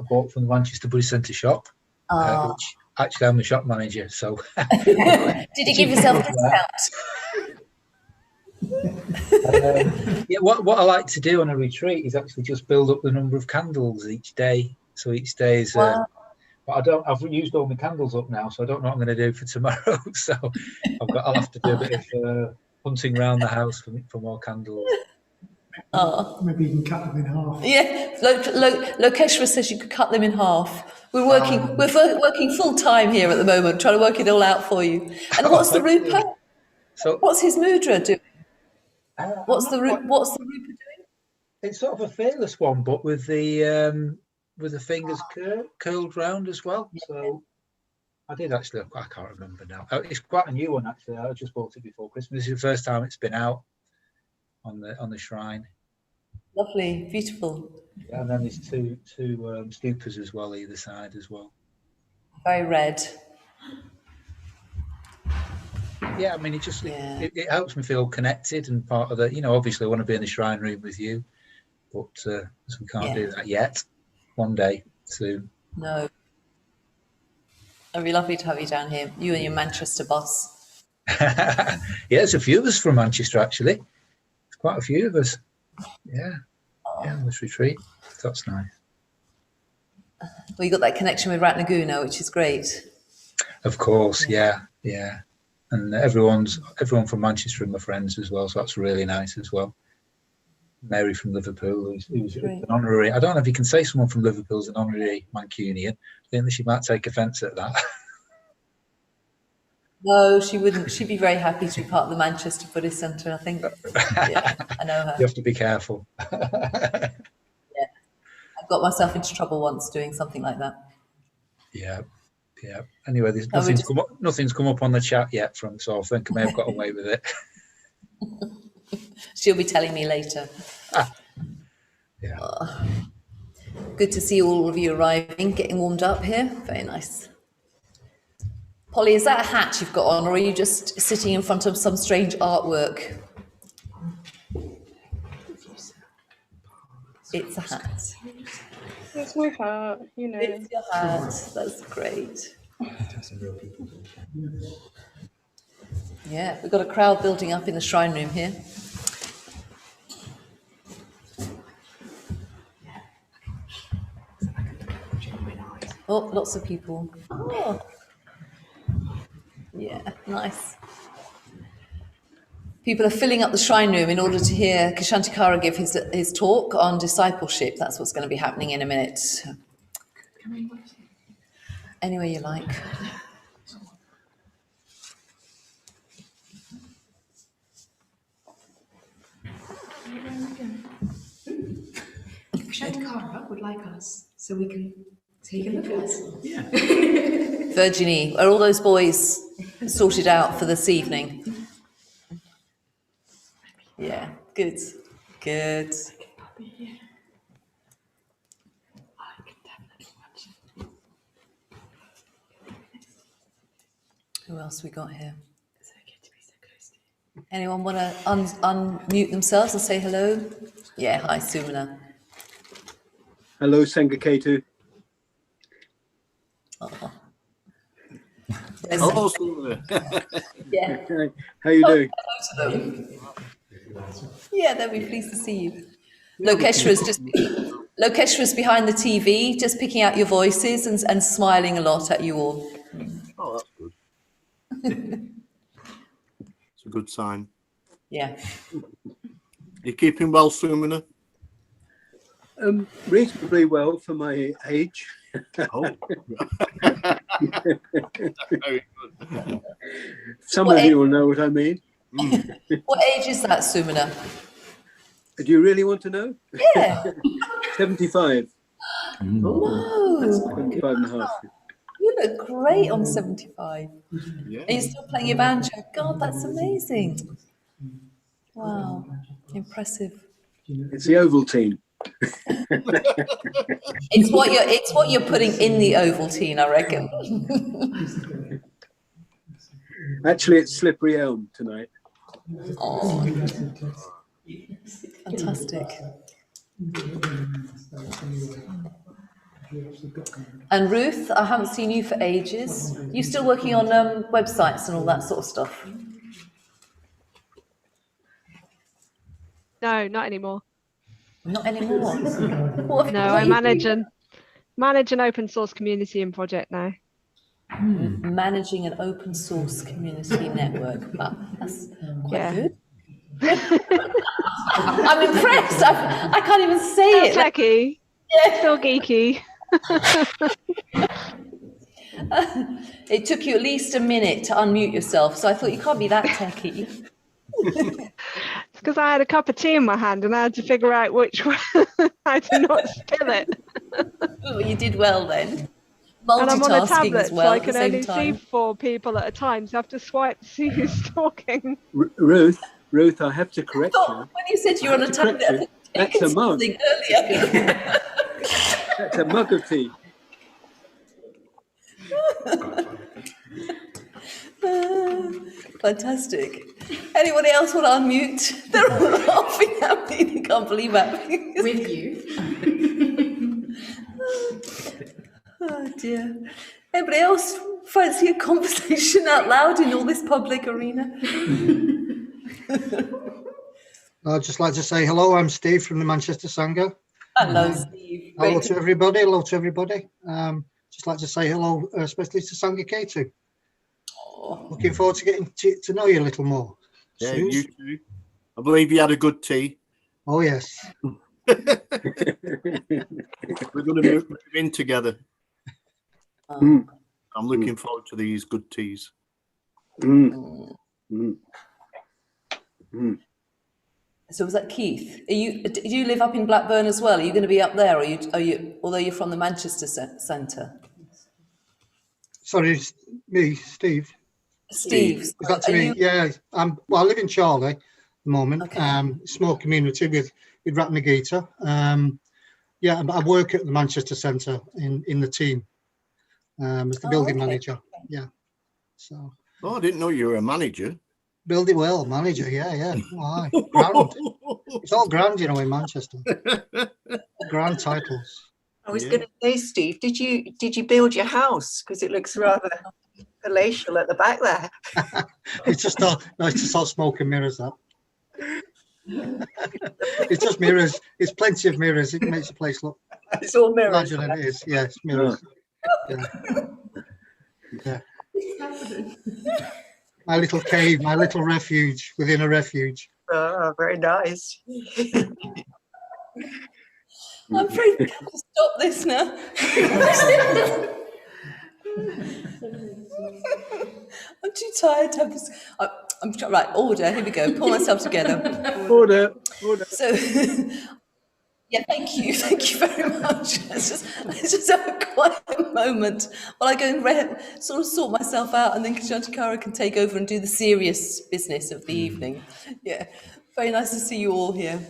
I bought from the Manchester Buddhist Centre shop, which actually I'm the shop manager. So, did you give yourself a discount? Yeah, what I like to do on a retreat is actually just build up the number of candles each day. So each day is. Wow. But I've used all my candles up now, so I don't know what I'm going to do for tomorrow. So I'll have to do a bit of hunting around the house for more candles. Maybe you can cut them in half. Yeah, Lokeshwar says you could cut them in half. We're working full time here at the moment, trying to work it all out for you. And what's the Rupa? So what's his mudra doing? What's the Rupa doing? It's sort of a fearless one, but with the fingers curled round as well. So I did actually. I can't remember now. It's quite a new one actually. I just bought it before Christmas. This is the first time it's been out on the shrine. Lovely, beautiful. Yeah, and then there's two stupas as well, either side as well. Very red. Yeah, I mean, it helps me feel connected and part of the. Obviously, I want to be in the shrine room with you, but we can't do that yet. One day soon. No. It'd be lovely to have you down here. You and your Manchester boss. Yeah, there's a few of us from Manchester actually. There's quite a few of us. Yeah, on this retreat. That's nice. Well, you got that connection with Ratnaguna, which is great. Of course, yeah. And everyone from Manchester are my friends as well, so that's really nice as well. Mary from Liverpool, who's an honorary. I don't know if you can say someone from Liverpool is an honorary Mancunian. I think that she might take offence at that. No, she wouldn't. She'd be very happy to be part of the Manchester Buddhist Centre, I think. Yeah, I know her. You have to be careful. Yeah. I got myself into trouble once doing something like that. Yeah. Anyway, there's nothing's come up on the chat yet so I think I may have got away with it. She'll be telling me later. Yeah. Good to see all of you arriving, getting warmed up here. Very nice. Polly, is that a hat you've got on, or are you just sitting in front of some strange artwork? It's a hat. It's my hat, It's your hat. That's great. Yeah, we've got a crowd building up in the shrine room here. Oh, lots of people. Oh. Yeah, nice. People are filling up the shrine room in order to hear Ksantikara give his talk on discipleship. That's what's going to be happening in a minute. Anywhere you like. Ksantikara would like us, so we can take a look at us. Yeah. Virginie, are all those boys sorted out for this evening? Yeah, good. Who else we got here? Anyone want to unmute themselves and say hello? Yeah, hi, Sumana. Hello, Sangaketu. Oh. Hello, Sumana. Yeah. How are you doing? Yeah, they'll be pleased to see you. Lokeshwara's behind the TV, just picking out your voices and smiling a lot at you all. Oh, that's good. It's a good sign. Yeah. You keeping well, Sumana? Reasonably well for my age. Oh. Very good. Some of you will know what I mean. What age is that, Sumana? Do you really want to know? Yeah. 75. Whoa. 75 and a half. You look great on 75. Yeah. Are you still playing your banjo? God, that's amazing. Wow. Impressive. It's the Ovaltine. It's what you're putting in the Ovaltine, I reckon. Actually, it's Slippery Elm tonight. Oh, fantastic. And Ruth, I haven't seen you for ages. You still working on websites and all that sort of stuff? No, not anymore. Not anymore. What have No, I manage an open source community and project now. Managing an open source community network. Wow, that's quite good. I'm impressed. I can't even say Still it. techie. Yeah. Still geeky. It took you at least a minute to unmute yourself, so I thought you can't be that techie. It's because I had a cup of tea in my hand and I had to figure out which one, how to not spill it. Oh, you did well then. And I'm on a Multitasking tablet, as well so I at the can same only time. see 4 people at a time, so I have to swipe to see who's talking. Ruth, I have to correct you. When you said you were on a tablet, I thought That's a mug. something earlier. That's a mug of tea. Fantastic. Anybody else want to unmute? They're all laughing at me. They can't believe that. With you. Oh dear. Anybody else fancy a conversation out loud in all this public arena? I'd just like to say hello. I'm Steve from the Manchester Sangha. Hello, Steve. Hello to everybody. Hello to everybody. Just like to say hello, especially to Sangha K2. Looking forward to getting to know you a little more. Yeah, soon. you too. I believe you had a good tea. Oh yes. We're going to move in together. Mm. I'm looking forward to these good teas. Mm. Mm. Mm. So was that Keith? Do you live up in Blackburn as well? Are you going to be up there, or are you? Although you're from the Manchester centre. Sorry, me, Steve. Steve, Is that to me? Yeah. I live in Charlie at the moment. Okay. Small community with Ratnagita. Yeah, I work at the Manchester Centre in the team as the building manager. Yeah. So. Oh, I didn't know you were a manager. Building well manager. Yeah. Why? Grand. It's all grand, you know, in Manchester. Grand titles. I was going to say, Steve, did you build your house? Because it looks rather palatial at the back there. It's just all smoke and mirrors, that. It's just mirrors. It's plenty of mirrors. It makes the place look. It's all mirrors. Imagine it is. Yes, mirrors. Yeah. My little cave, my little refuge within a refuge. Oh, very nice. I'm afraid we have to stop this now. I'm too tired to have this. Right, order. Here we go. Pull myself together. Order. So, yeah, thank you very much. Let's just have a quiet moment while I go and sort of sort myself out, and then Ksantikara can take over and do the serious business of the evening. Yeah, very nice to see you all here.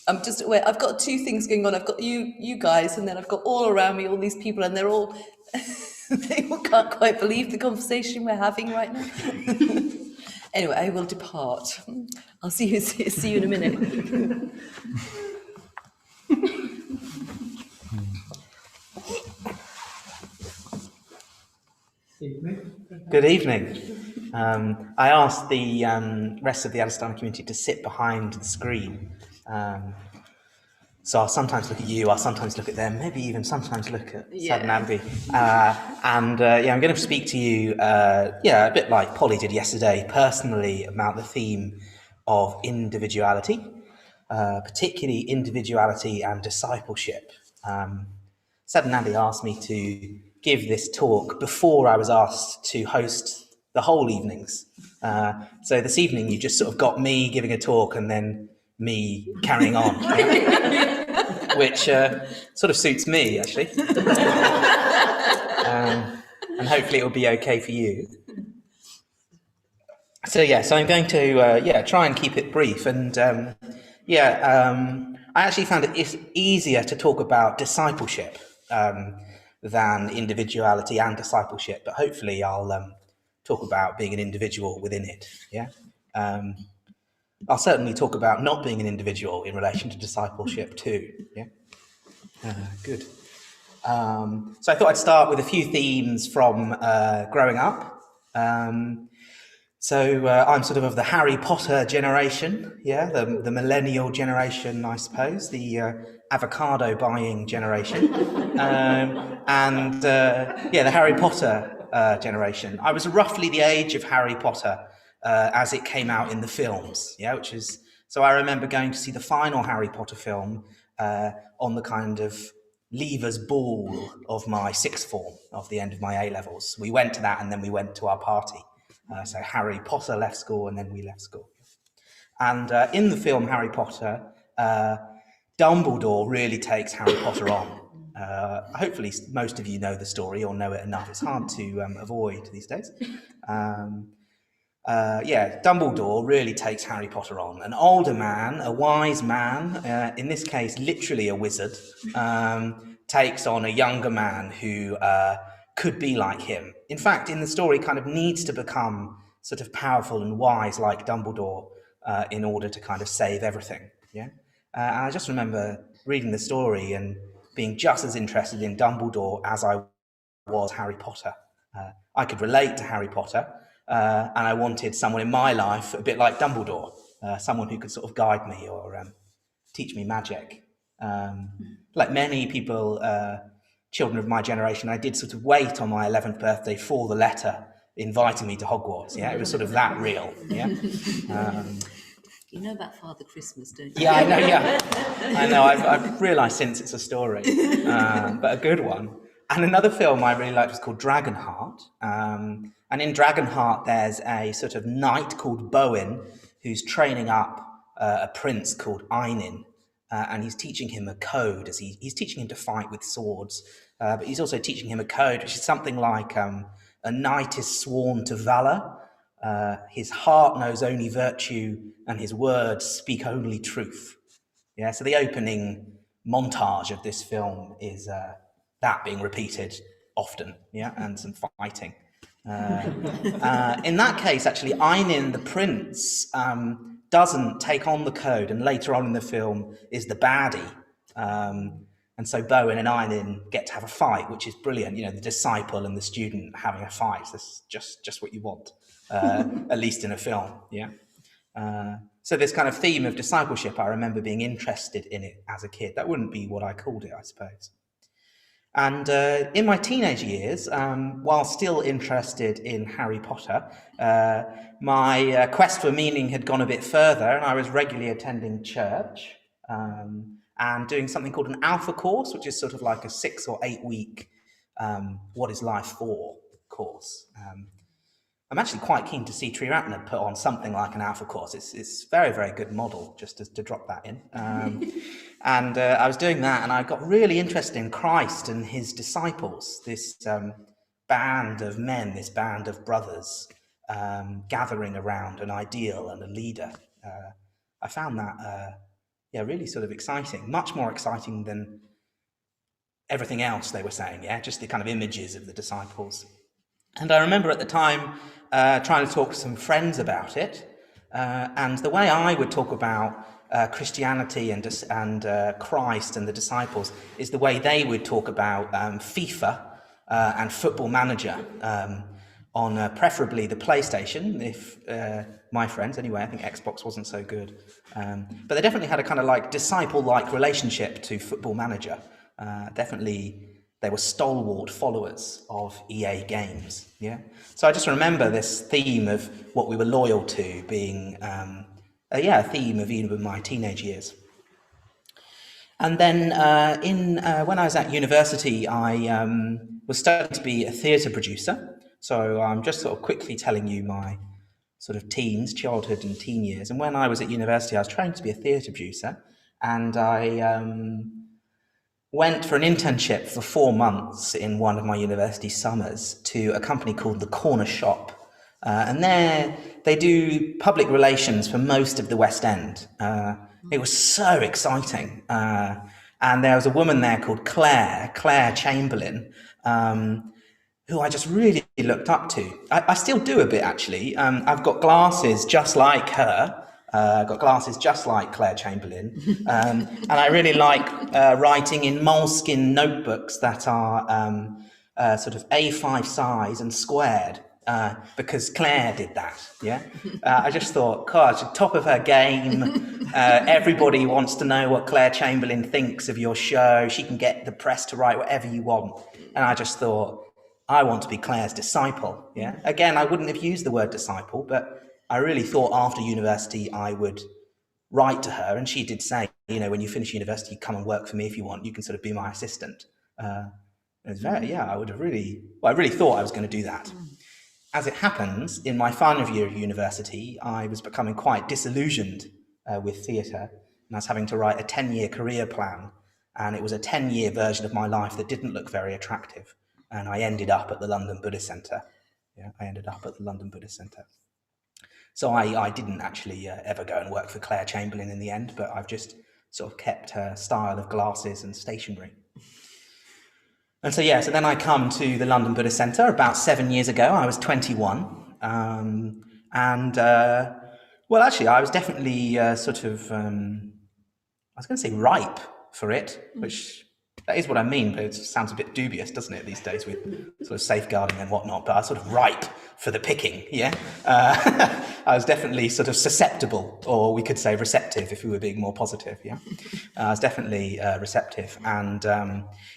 I'm just aware, I've got 2 things going on. I've got you guys, and then I've got all around me all these people, and they're all they all can't quite believe the conversation we're having right now. Anyway, I will depart. I'll see you in a minute. Good evening. I asked the rest of the Adistana community to sit behind the screen. So I'll sometimes look at you, I'll sometimes look at them, maybe even sometimes look at Sadhanambi. I'm going to speak to you, a bit like Polly did yesterday, personally about the theme of individuality, particularly individuality and discipleship. Sadhanambi asked me to give this talk before I was asked to host the whole evenings. So this evening you just sort of got me giving a talk and then me carrying on, which sort of suits me, actually. And hopefully it'll be okay for you. So I'm going to try and keep it brief. And I actually found it easier to talk about discipleship than individuality and discipleship, but hopefully I'll talk about being an individual within it. I'll certainly talk about not being an individual in relation to discipleship too. Good. So I thought I'd start with a few themes from growing up. So I'm sort of the Harry Potter generation, yeah, the millennial generation, I suppose, the avocado buying generation, and the Harry Potter generation. I was roughly the age of Harry Potter as it came out in the films, yeah, which is, so I remember going to see the final Harry Potter film on the kind of leavers ball of my sixth form, of the end of my A-levels. We went to that and then we went to our party. So Harry Potter left school and then we left school. And in the film Harry Potter, Dumbledore really takes Harry Potter on. Hopefully most of you know the story or know it enough. It's hard to avoid these days. Dumbledore really takes Harry Potter on. An older man, a wise man, in this case literally a wizard, takes on a younger man who could be like him. In fact, in the story, kind of needs to become sort of powerful and wise like Dumbledore in order to kind of save everything. Yeah, and I just remember reading the story and being just as interested in Dumbledore as I was Harry Potter. I could relate to Harry Potter, and I wanted someone in my life a bit like Dumbledore, someone who could sort of guide me or teach me magic. Like many people, children of my generation, I did sort of wait on my 11th birthday for the letter inviting me to Hogwarts. Yeah, it was sort of that real. Yeah. You know about Father Christmas, don't you? Yeah, I know. Yeah, I know. I've realised since it's a story, but a good one. And another film I really liked was called Dragonheart. And in Dragonheart, there's a sort of knight called Bowen who's training up a prince called Einin. And he's teaching him a code as he's teaching him to fight with swords, but he's also teaching him a code, which is something like a knight is sworn to valour, his heart knows only virtue, and his words speak only truth. Yeah, so the opening montage of this film is that being repeated often, yeah, and some fighting. In that case, actually, Einin the prince doesn't take on the code, and later on in the film is the baddie. And so Bowen and Einin get to have a fight, which is brilliant. You know, the disciple and the student having a fight. That's just what you want, at least in a film. Yeah. So this kind of theme of discipleship, I remember being interested in it as a kid. That wouldn't be what I called it, I suppose. And in my teenage years, while still interested in Harry Potter, my quest for meaning had gone a bit further, and I was regularly attending church and doing something called an Alpha course, which is sort of like a 6 or 8 week What is Life For course. I'm actually quite keen to see Triratna put on something like an Alpha course. It's very, very good model, just to drop that in. And I was doing that, and I got really interested in Christ and his disciples, this band of men, this band of brothers gathering around an ideal and a leader. I found that really sort of exciting, much more exciting than everything else they were saying, just the kind of images of the disciples. And I remember at the time trying to talk to some friends about it, and the way I would talk about Christianity and Christ and the disciples is the way they would talk about FIFA and Football Manager on preferably the PlayStation, if my friends, anyway, I think Xbox wasn't so good. But they definitely had a kind of like disciple-like relationship to Football Manager. Definitely they were stalwart followers of EA games, yeah? So I just remember this theme of what we were loyal to being a theme of even my teenage years. And then when I was at university, I was studying to be a theatre producer. So I'm just sort of quickly telling you my sort of childhood and teen years. And when I was at university, I was trained to be a theatre producer, and I went for an internship for 4 months in one of my university summers to a company called The Corner Shop. And there they do public relations for most of the West End. It was so exciting. And there was a woman there called Claire Chamberlain, who I just really looked up to. I still do a bit, actually. I've got glasses just like her, Got glasses just like Claire Chamberlain. And I really like writing in moleskin notebooks that are sort of A5 size and squared. Because Claire did that, yeah? I just thought, gosh, top of her game. Everybody wants to know what Claire Chamberlain thinks of your show. She can get the press to write whatever you want. And I just thought, I want to be Claire's disciple, yeah? Again, I wouldn't have used the word disciple, but I really thought after university I would write to her. And she did say, you know, when you finish university, come and work for me if you want. You can sort of be my assistant. It was very, yeah, I really thought I was going to do that. As it happens, in my final year of university, I was becoming quite disillusioned with theatre, and I was having to write a 10-year career plan, and it was a 10-year version of my life that didn't look very attractive, and I ended up at the London Buddhist Centre. Yeah, I ended up at the London Buddhist Centre. So I didn't actually ever go and work for Claire Chamberlain in the end, but I've just sort of kept her style of glasses and stationery. And so, yeah, so then I come to the London Buddhist Centre about 7 years ago. I was 21. Well, actually, I was definitely I was going to say ripe for it, which that is what I mean, but it sounds a bit dubious, doesn't it, these days with sort of safeguarding and whatnot, but I was sort of ripe for the picking, yeah? I was definitely sort of susceptible, or we could say receptive if we were being more positive, yeah? I was definitely receptive, and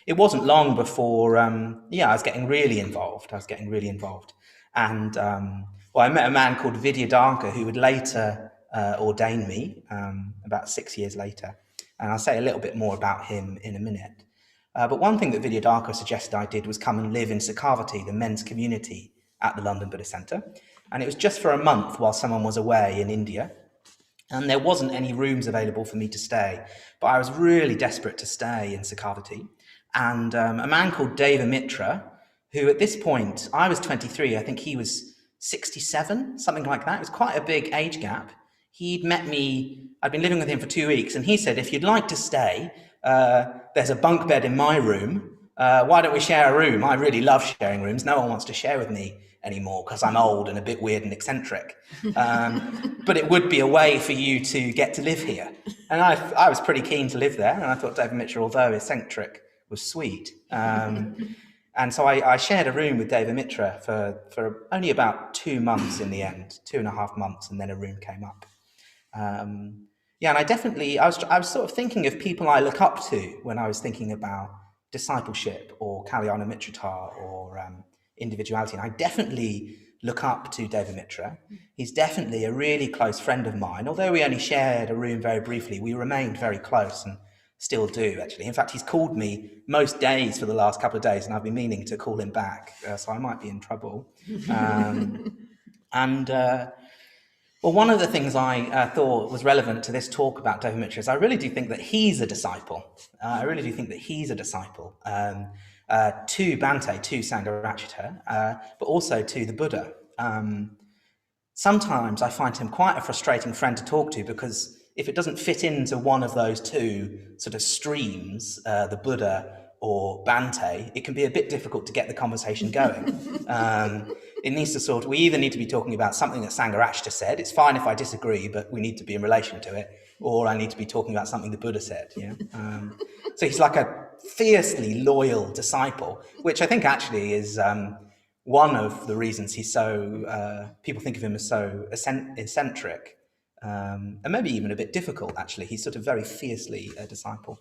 it wasn't long before, I was getting really involved. And, I met a man called Vidyadharma who would later ordain me about 6 years later, and I'll say a little bit more about him in a minute. But one thing that Vidyadharma suggested I did was come and live in Sakavati, the men's community at the London Buddhist Centre. And it was just for a month while someone was away in India. And there wasn't any rooms available for me to stay. But I was really desperate to stay in Sakavati. And a man called Deva Mitra, who at this point, I was 23, I think he was 67, something like that. It was quite a big age gap. He'd met me, I'd been living with him for 2 weeks, and he said, if you'd like to stay, there's a bunk bed in my room. Why don't we share a room? I really love sharing rooms. No one wants to share with me anymore because I'm old and a bit weird and eccentric. But it would be a way for you to get to live here. And I was pretty keen to live there, and I thought David Mitra, although eccentric, was sweet. And so I shared a room with David Mitra for only about 2 months in the end, 2.5 months, and then a room came up. And I was sort of thinking of people I look up to when I was thinking about discipleship or Kalyana Mitrata or individuality. And I definitely look up to David Mitra. He's definitely a really close friend of mine. Although we only shared a room very briefly, we remained very close and still do, actually. In fact, he's called me most days for the last couple of days, and I've been meaning to call him back, so I might be in trouble. Well, one of the things I thought was relevant to this talk about David Mitra is I really do think that he's a disciple. To Bhante, to Sangharakshita, but also to the Buddha. Sometimes I find him quite a frustrating friend to talk to because if it doesn't fit into one of those two sort of streams, the Buddha or Bhante, it can be a bit difficult to get the conversation going. It needs to we either need to be talking about something that Sangharakshita said, it's fine if I disagree, but we need to be in relation to it, or I need to be talking about something the Buddha said. Yeah. So he's like a fiercely loyal disciple, which I think actually is one of the reasons he's so, people think of him as so eccentric, and maybe even a bit difficult, actually. He's sort of very fiercely a disciple.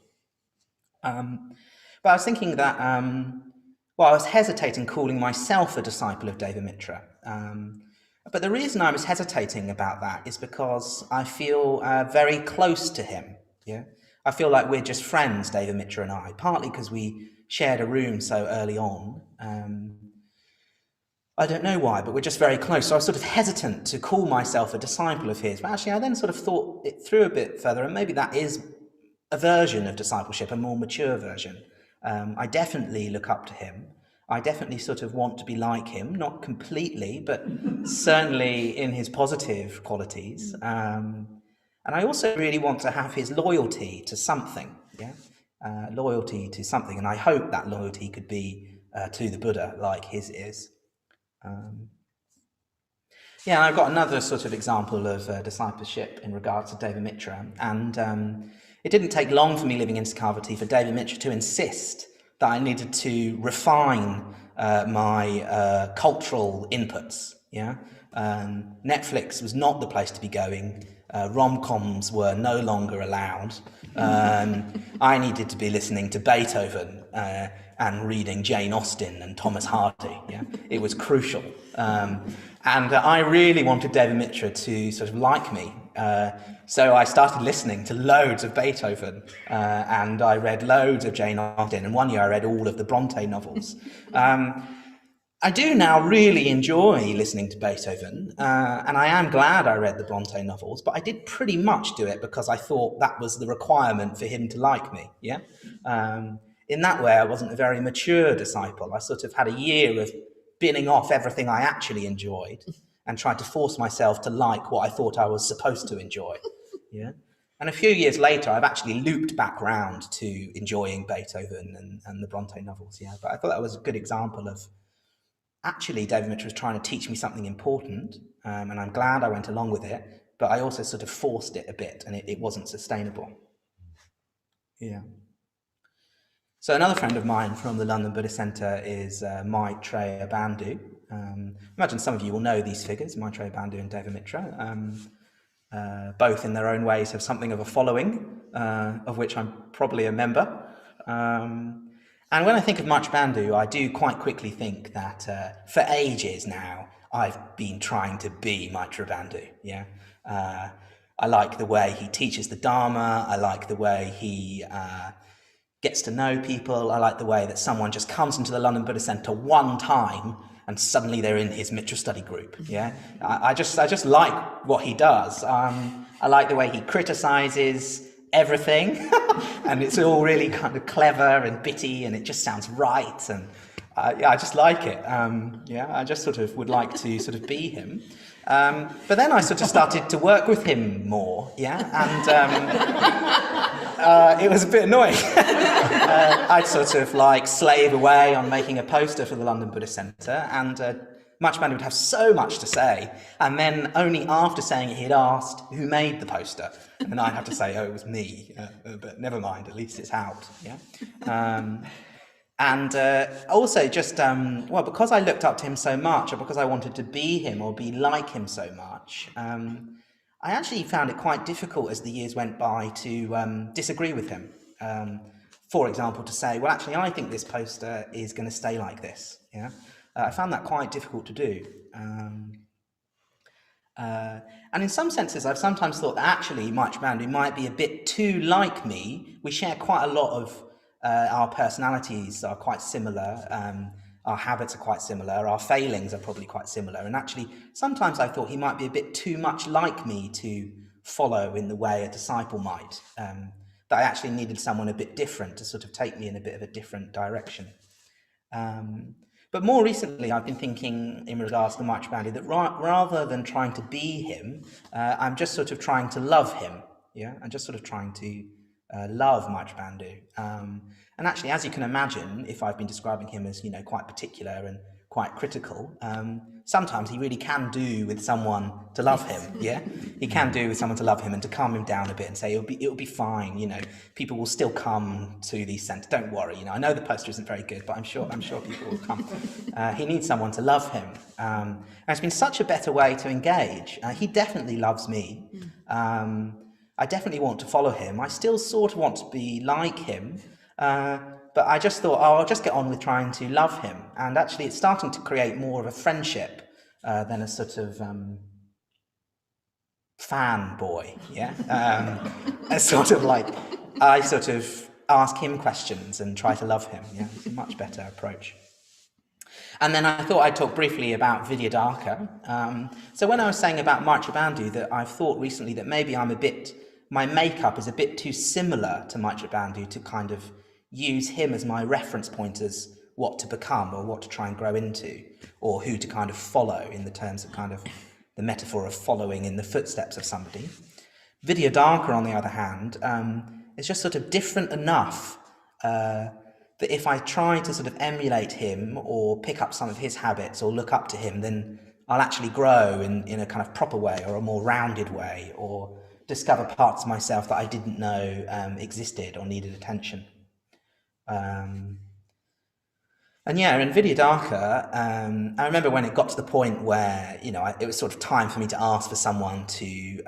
But I was thinking that, I was hesitating calling myself a disciple of David Mitra. But the reason I was hesitating about that is because I feel very close to him. Yeah, I feel like we're just friends, David Mitra and I, partly because we shared a room so early on. I don't know why, but we're just very close. So I was sort of hesitant to call myself a disciple of his. But actually, I then sort of thought it through a bit further, and maybe that is a version of discipleship, a more mature version. I definitely look up to him. I definitely sort of want to be like him, not completely, but certainly in his positive qualities. And I also really want to have his loyalty to something, loyalty to something. And I hope that loyalty could be to the Buddha like his is. Yeah, I've got another sort of example of discipleship in regards to David Mitra, and it didn't take long for me living in Scarvity for David Mitra to insist that I needed to refine my cultural inputs. Yeah, Netflix was not the place to be going. Rom-coms were no longer allowed. I needed to be listening to Beethoven and reading Jane Austen and Thomas Hardy. Yeah, it was crucial. And I really wanted David Mitra to sort of like me. So I started listening to loads of Beethoven and I read loads of Jane Austen. And one year I read all of the Bronte novels. I do now really enjoy listening to Beethoven, and I am glad I read the Bronte novels, but I did pretty much do it because I thought that was the requirement for him to like me, yeah? In that way, I wasn't a very mature disciple. I sort of had a year of binning off everything I actually enjoyed and tried to force myself to like what I thought I was supposed to enjoy, yeah? And a few years later, I've actually looped back round to enjoying Beethoven and the Bronte novels, yeah? But I thought that was a good example of actually, David Mitra was trying to teach me something important, and I'm glad I went along with it, but I also sort of forced it a bit, and it wasn't sustainable. Yeah. So another friend of mine from the London Buddhist Centre is Maitreya Bandhu. Imagine some of you will know these figures, Maitreya Bandhu and David Mitra. Both in their own ways have something of a following, of which I'm probably a member. And when I think of Maitreya Bandhu, I do quite quickly think that for ages now, I've been trying to be Maitreya Bandhu, yeah? I like the way he teaches the Dharma, I like the way he gets to know people, I like the way that someone just comes into the London Buddhist Centre one time and suddenly they're in his Mitra study group, yeah? I just like what he does. I like the way he criticises everything and it's all really kind of clever and bitty and it just sounds right, and yeah, I just like it. Yeah, I just sort of would like to sort of be him, but then I sort of started to work with him more, yeah, and it was a bit annoying. I'd sort of like slave away on making a poster for the London Buddhist Centre, and Maitreya Bandhu would have so much to say, and then only after saying it he'd asked who made the poster, and then I'd have to say, oh, it was me, but never mind, at least it's out, yeah? And also just, well, because I looked up to him so much, or because I wanted to be him or be like him so much, I actually found it quite difficult as the years went by to disagree with him. For example, to say, well, actually, I think this poster is going to stay like this, yeah? I found that quite difficult to do. And in some senses, I've sometimes thought that actually Maitreya Bandhu might be a bit too like me. We share quite a lot of our personalities are quite similar, our habits are quite similar, our failings are probably quite similar. And actually, sometimes I thought he might be a bit too much like me to follow in the way a disciple might. That I actually needed someone a bit different to sort of take me in a bit of a different direction. But more recently, I've been thinking in regards to Maitreya Bandhu that rather than trying to be him, I'm just sort of trying to love him. Yeah, I'm just sort of trying to love Maitreya Bandhu. And actually, as you can imagine, if I've been describing him as, you know, quite particular and quite critical, sometimes he really can do with someone to love him, yeah? He can do with someone to love him and to calm him down a bit and say, it'll be fine, you know, people will still come to these centres, don't worry, you know, I know the poster isn't very good, but I'm sure people will come. He needs someone to love him. And it's been such a better way to engage. He definitely loves me. I definitely want to follow him. I still sort of want to be like him, but I just thought, oh, I'll just get on with trying to love him. And actually, it's starting to create more of a friendship than a sort of fanboy, yeah? A sort of like, I sort of ask him questions and try to love him, yeah? It's a much better approach. And then I thought I'd talk briefly about Vidyadhara. So when I was saying about Maitreya Bandhu, that I've thought recently that maybe my makeup is a bit too similar to Maitreya Bandhu to kind of use him as my reference point as what to become or what to try and grow into, or who to kind of follow in the terms of kind of the metaphor of following in the footsteps of somebody. Vidyadhara, on the other hand, is just sort of different enough that if I try to sort of emulate him or pick up some of his habits or look up to him, then I'll actually grow in a kind of proper way, or a more rounded way, or discover parts of myself that I didn't know existed or needed attention. And yeah, in Vidyadhaka, I remember when it got to the point where, you know, it was sort of time for me to ask for someone to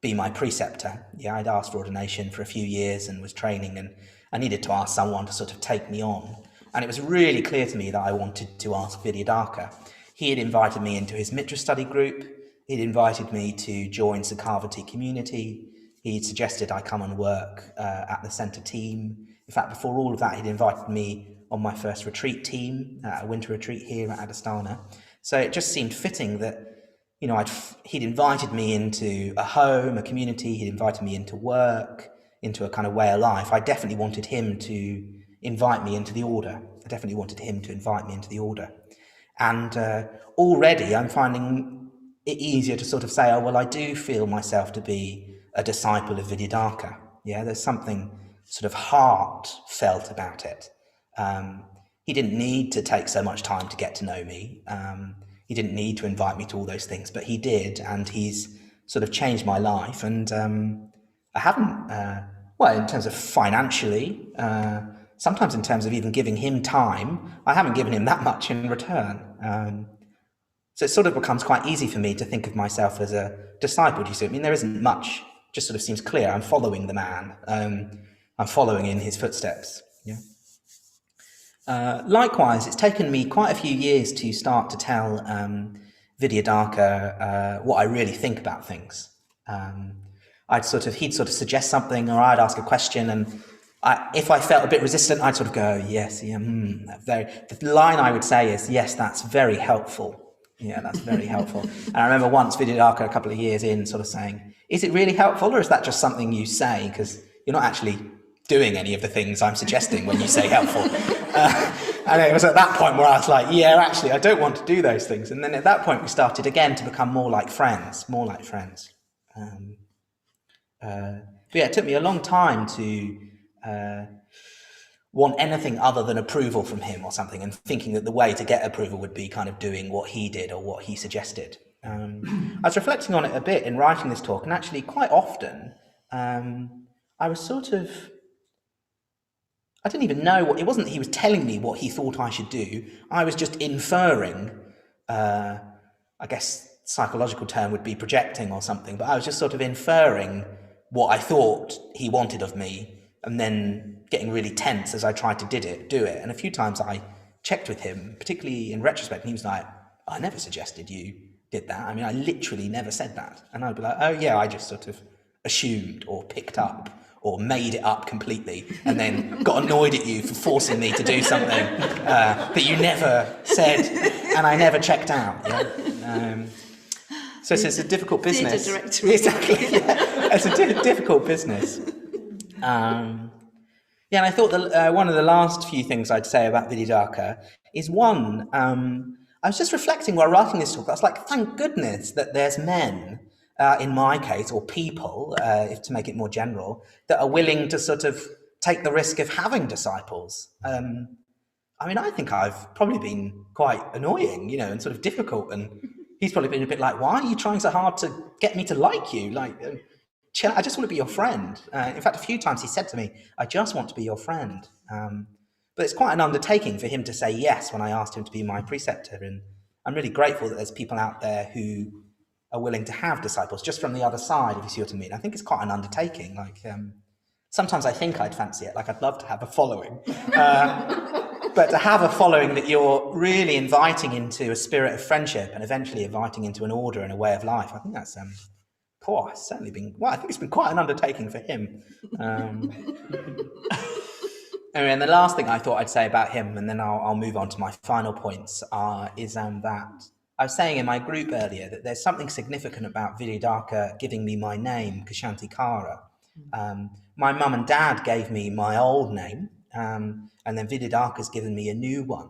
be my preceptor. Yeah, I'd asked for ordination for a few years and was training, and I needed to ask someone to sort of take me on. And it was really clear to me that I wanted to ask Vidyadhaka. He had invited me into his Mitra study group. He'd invited me to join Sakhavati community. He'd suggested I come and work at the centre team. In fact, before all of that, he'd invited me on my first retreat team, a winter retreat here at Adasthana. So it just seemed fitting that, you know, he'd invited me into a home, a community. He'd invited me into work, into a kind of way of life. I definitely wanted him to invite me into the order. I definitely wanted him to invite me into the order. And already I'm finding it easier to sort of say, oh, well, I do feel myself to be a disciple of Vidyadhaka. Yeah, there's something sort of heartfelt about it. He didn't need to take so much time to get to know me. He didn't need to invite me to all those things, but he did, and he's sort of changed my life. And I haven't, well, in terms of financially, sometimes in terms of even giving him time, I haven't given him that much in return. So it sort of becomes quite easy for me to think of myself as a disciple, do you see? I mean, there isn't much, just sort of seems clear. I'm following the man. I'm following in his footsteps. Yeah. Likewise, it's taken me quite a few years to start to tell Vidyadhaka what I really think about things. He'd sort of suggest something, or I'd ask a question, and if I felt a bit resistant, I'd sort of go, yes, yeah, the line I would say is, yes, that's very helpful. Yeah, that's very helpful. And I remember once Vidyadhaka, a couple of years in, sort of saying, is it really helpful, or is that just something you say? Because you're not actually doing any of the things I'm suggesting when you say helpful. And it was at that point where I was like, yeah, actually, I don't want to do those things. And then at that point, we started again to become more like friends. But yeah, it took me a long time to want anything other than approval from him or something, and thinking that the way to get approval would be kind of doing what he did or what he suggested. I was reflecting on it a bit in writing this talk, and actually quite often I was sort of, I didn't even know what, it wasn't that he was telling me what he thought I should do. I was just inferring, I guess psychological term would be projecting or something, but I was just sort of inferring what I thought he wanted of me, and then getting really tense as I tried to do it. And a few times I checked with him, particularly in retrospect, and he was like, I never suggested you did that. I mean, I literally never said that. And I'd be like, oh yeah, I just sort of assumed or picked up or made it up completely, and then got annoyed at you for forcing me to do something that you never said and I never checked out. Yeah? So it's a difficult business. Exactly. Yeah. It's a difficult business. Yeah, and I thought that one of the last few things I'd say about Vidyadhaka is one, I was just reflecting while writing this talk. I was like, thank goodness that there's men, in my case, or people, if to make it more general, that are willing to sort of take the risk of having disciples. I mean, I think I've probably been quite annoying, you know, and sort of difficult, and he's probably been a bit like, why are you trying so hard to get me to like you? Like, chill, I just want to be your friend. In fact, a few times he said to me, I just want to be your friend. But it's quite an undertaking for him to say yes when I asked him to be my preceptor. And I'm really grateful that there's people out there who are willing to have disciples just from the other side, if you see what I mean. I think it's quite an undertaking. Like, sometimes I think I'd fancy it. Like, I'd love to have a following. But to have a following that you're really inviting into a spirit of friendship and eventually inviting into an order and a way of life, I think that's it's certainly been, well, I think it's been quite an undertaking for him. Anyway, and the last thing I thought I'd say about him, and then I'll move on to my final points, is that I was saying in my group earlier that there's something significant about Vidyadhaka giving me my name, Ksantikara. My mum and dad gave me my old name, and then Vidyadhaka's given me a new one.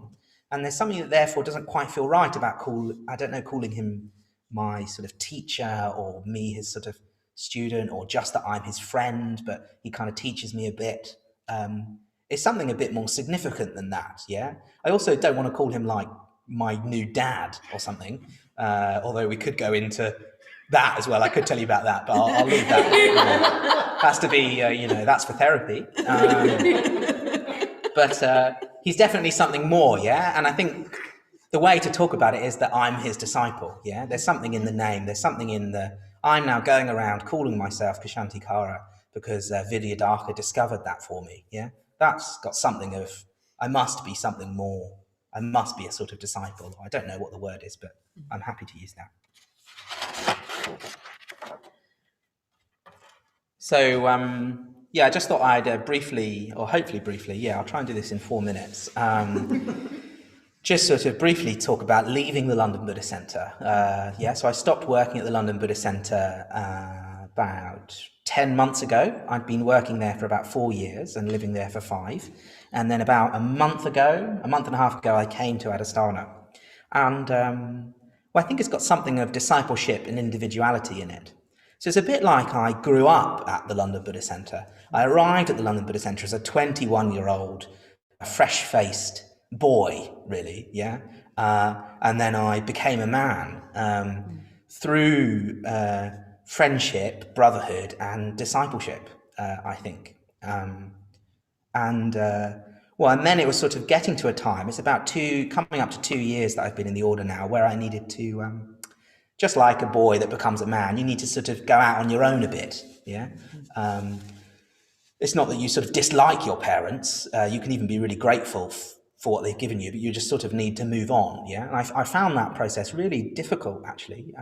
And there's something that therefore doesn't quite feel right about calling him my sort of teacher, or me his sort of student, or just that I'm his friend, but he kind of teaches me a bit. It's something a bit more significant than that, yeah? I also don't want to call him like my new dad or something. Although we could go into that as well. I could tell you about that, but I'll leave that. Has to be, that's for therapy. But he's definitely something more, yeah? And I think the way to talk about it is that I'm his disciple, yeah? There's something in the name. There's something in I'm now going around calling myself Ksantikara because Vidyadhara discovered that for me, yeah? That's got something of, I must be something more. I must be a sort of disciple. I don't know what the word is, but I'm happy to use that. So, I just thought I'd briefly, or hopefully briefly, I'll try and do this in 4 minutes, just sort of briefly talk about leaving the London Buddhist Centre. So I stopped working at the London Buddhist Centre about 10 months ago. I'd been working there for about 4 years and living there for 5. And then about a month and a half ago, I came to Adhisthana. And I think it's got something of discipleship and individuality in it. So it's a bit like I grew up at the London Buddhist Centre. I arrived at the London Buddhist Centre as a 21-year-old, fresh-faced boy, really, yeah? And then I became a man through friendship, brotherhood, and discipleship, I think. And then it was sort of getting to a time, it's about coming up to 2 years that I've been in the order now, where I needed to, just like a boy that becomes a man, you need to sort of go out on your own a bit, yeah? It's not that you sort of dislike your parents, you can even be really grateful for what they've given you, but you just sort of need to move on, yeah? And I found that process really difficult, actually.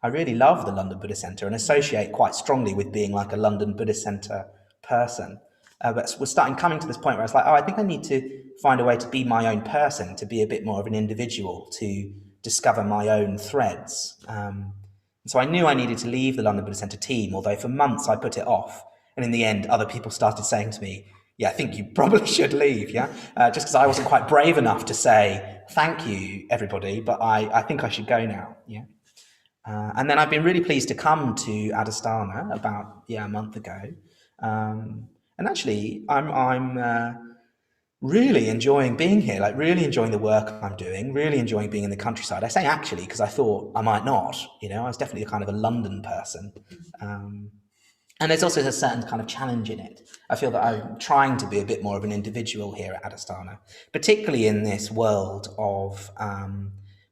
I really love the London Buddhist Centre and associate quite strongly with being like a London Buddhist Centre person. But we're coming to this point where it's like, I think I need to find a way to be my own person, to be a bit more of an individual, to discover my own threads. So I knew I needed to leave the London Buddhist Centre team, although for months I put it off. And in the end, other people started saying to me, I think you probably should leave, yeah? Just because I wasn't quite brave enough to say, thank you, everybody, but I think I should go now, yeah? And then I've been really pleased to come to Adhisthana about, a month ago. And actually, I'm really enjoying being here, like really enjoying the work I'm doing, really enjoying being in the countryside. I say actually because I thought I might not, I was definitely kind of a London person. And there's also a certain kind of challenge in it. I feel that I'm trying to be a bit more of an individual here at Adhisthana, particularly in this world of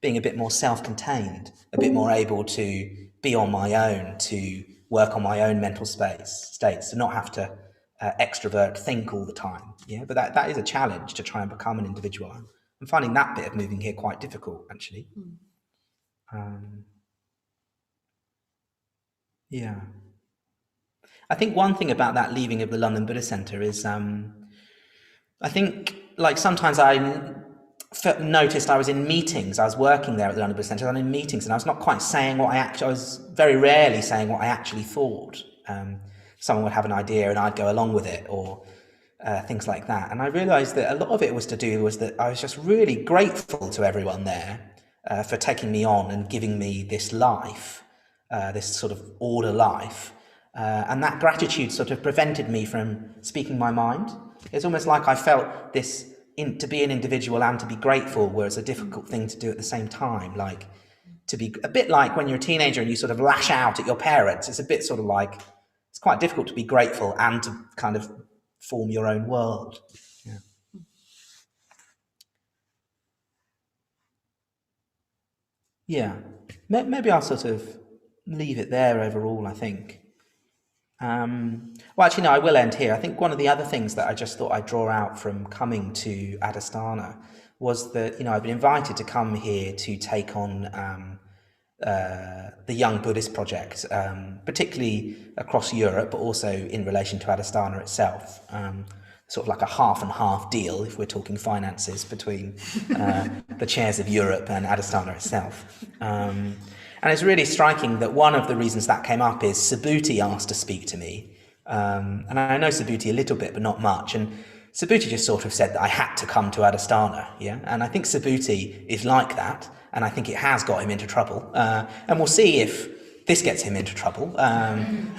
being a bit more self-contained, a bit more able to be on my own, to work on my own mental states, to not have to extrovert, think all the time. Yeah, but that is a challenge to try and become an individual. I'm finding that bit of moving here quite difficult, actually. I think one thing about that leaving of the London Buddhist Centre is, I think, like sometimes I noticed I was in meetings. I was working there at the London Buddhist Centre. I was in meetings, and I was not quite saying what I was very rarely saying what I actually thought. Someone would have an idea and I'd go along with it, or things like that. And I realised that a lot of it was that I was just really grateful to everyone there for taking me on and giving me this life, this sort of order life. And that gratitude sort of prevented me from speaking my mind. It's almost like I felt this, to be an individual and to be grateful was a difficult thing to do at the same time. Like, to be a bit like when you're a teenager and you sort of lash out at your parents. It's a bit sort of like, it's quite difficult to be grateful and to kind of form your own world. Maybe I'll sort of leave it there overall, I think. I will end here. I think one of the other things that I just thought I'd draw out from coming to Adhisthana was that, I've been invited to come here to take on the Young Buddhist Project, particularly across Europe, but also in relation to Adhisthana itself. Sort of like a half and half deal, if we're talking finances, between the chairs of Europe and Adhisthana itself. And it's really striking that one of the reasons that came up is Subhuti asked to speak to me. And I know Subhuti a little bit, but not much. And Subhuti just sort of said that I had to come to Adhisthana, And I think Subhuti is like that, and I think it has got him into trouble. And we'll see if this gets him into trouble.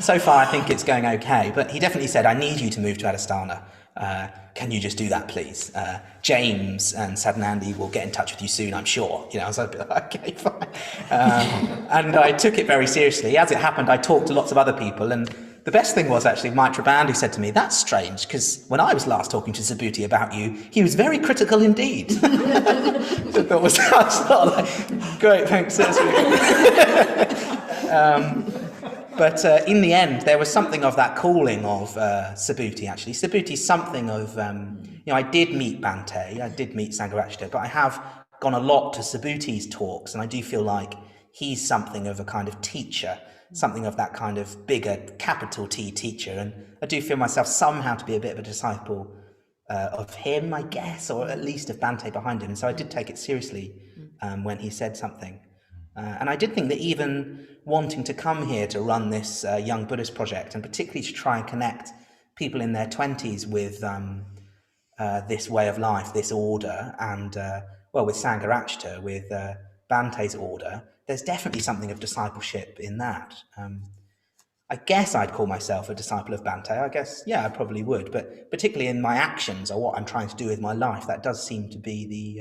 So far, I think it's going okay. But he definitely said, I need you to move to Adhisthana. Can you just do that, please? James and Sadnandi will get in touch with you soon, I'm sure. I was like, okay, fine. And I took it very seriously. As it happened, I talked to lots of other people, and the best thing was actually Mitra Bandu said to me, that's strange, because when I was last talking to Subhuti about you, he was very critical indeed. I thought was like, great, thanks. But in the end, there was something of that calling of Subhuti, actually. Subhuti's something of, I did meet Bhante, I did meet Sangharajita, but I have gone a lot to Subhuti's talks, and I do feel like he's something of a kind of teacher, something of that kind of bigger capital T teacher, and I do feel myself somehow to be a bit of a disciple of him, I guess, or at least of Bhante behind him. And so I did take it seriously when he said something. And I did think that even wanting to come here to run this Young Buddhist project, and particularly to try and connect people in their 20s with this way of life, this order, and with Sangharajita, with Bhante's order, there's definitely something of discipleship in that. I guess I'd call myself a disciple of Bhante. I guess, yeah, I probably would, but particularly in my actions or what I'm trying to do with my life, that does seem to be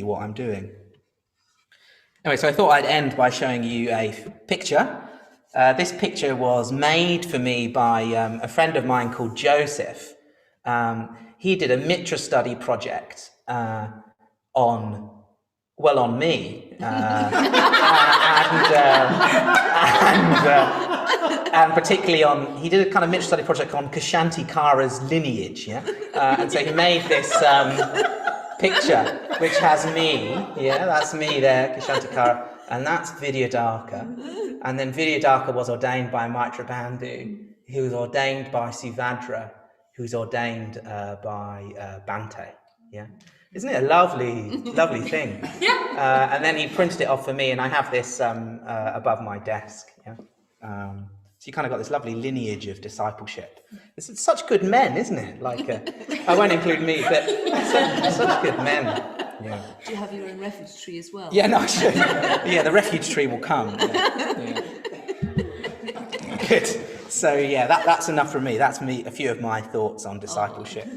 what I'm doing. Anyway, so I thought I'd end by showing you a picture. This picture was made for me by a friend of mine called Joseph. He did a Mitra study project on me, and particularly he did a kind of Mitra study project on Ksantikara's lineage, yeah? And so he made this picture, which has me, that's me there, Ksantikara, and that's Vidyadhaka. And then Vidyadhaka was ordained by Mitra Bandhu, who was ordained by Suvadra, who's ordained by Bhante, yeah? Isn't it a lovely thing? Yeah. And then he printed it off for me, and I have this above my desk, yeah? So you kind of got this lovely lineage of discipleship. It's such good men, isn't it? Like, I won't include me, but such good men. Yeah. Do you have your own refuge tree as well? Yeah, no, I should. Yeah, the refuge tree will come. Yeah. Good. So yeah, that's enough from me. That's a few of my thoughts on discipleship.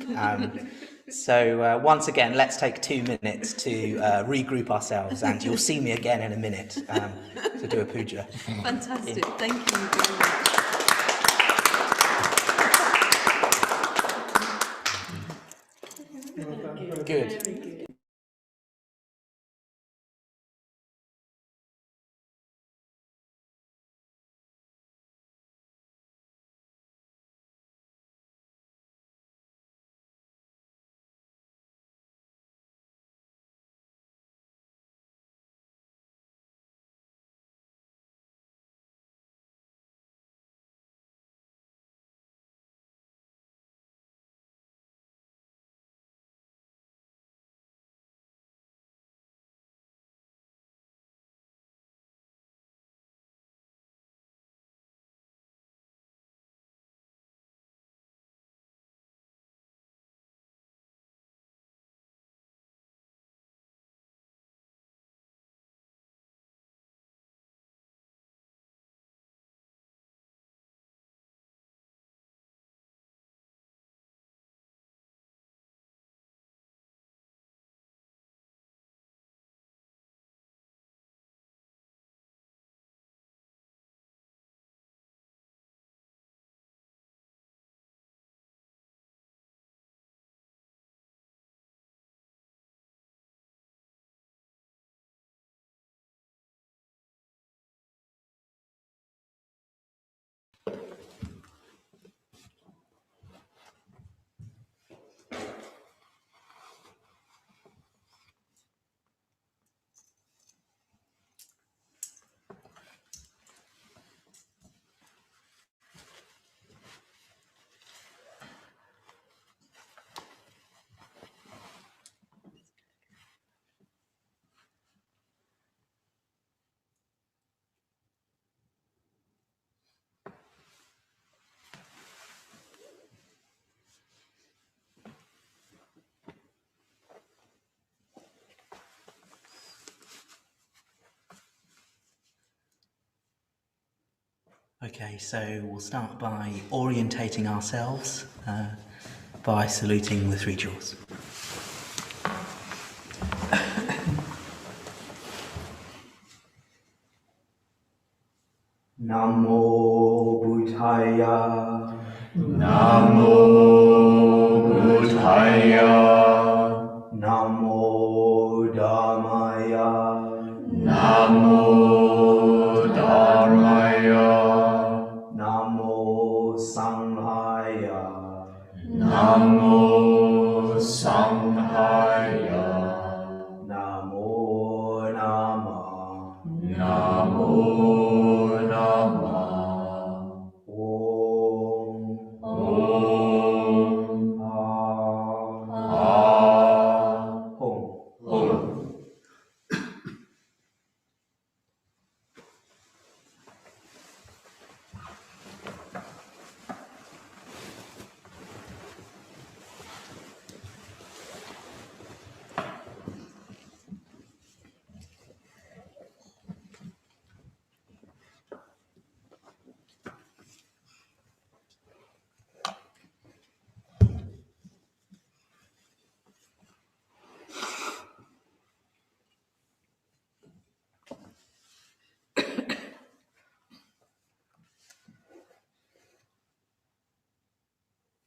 So once again, let's take 2 minutes to regroup ourselves, and you'll see me again in a minute to do a puja. Fantastic. Thank you very much. Good. Okay, so we'll start by orientating ourselves by saluting the three jewels. Namo Buddhaya. Namo Buddhaya. Namo Dhammaya. Namo Dhammaya. Namo Sanghaya. Namo Sanghaya. Namo Nama. Namo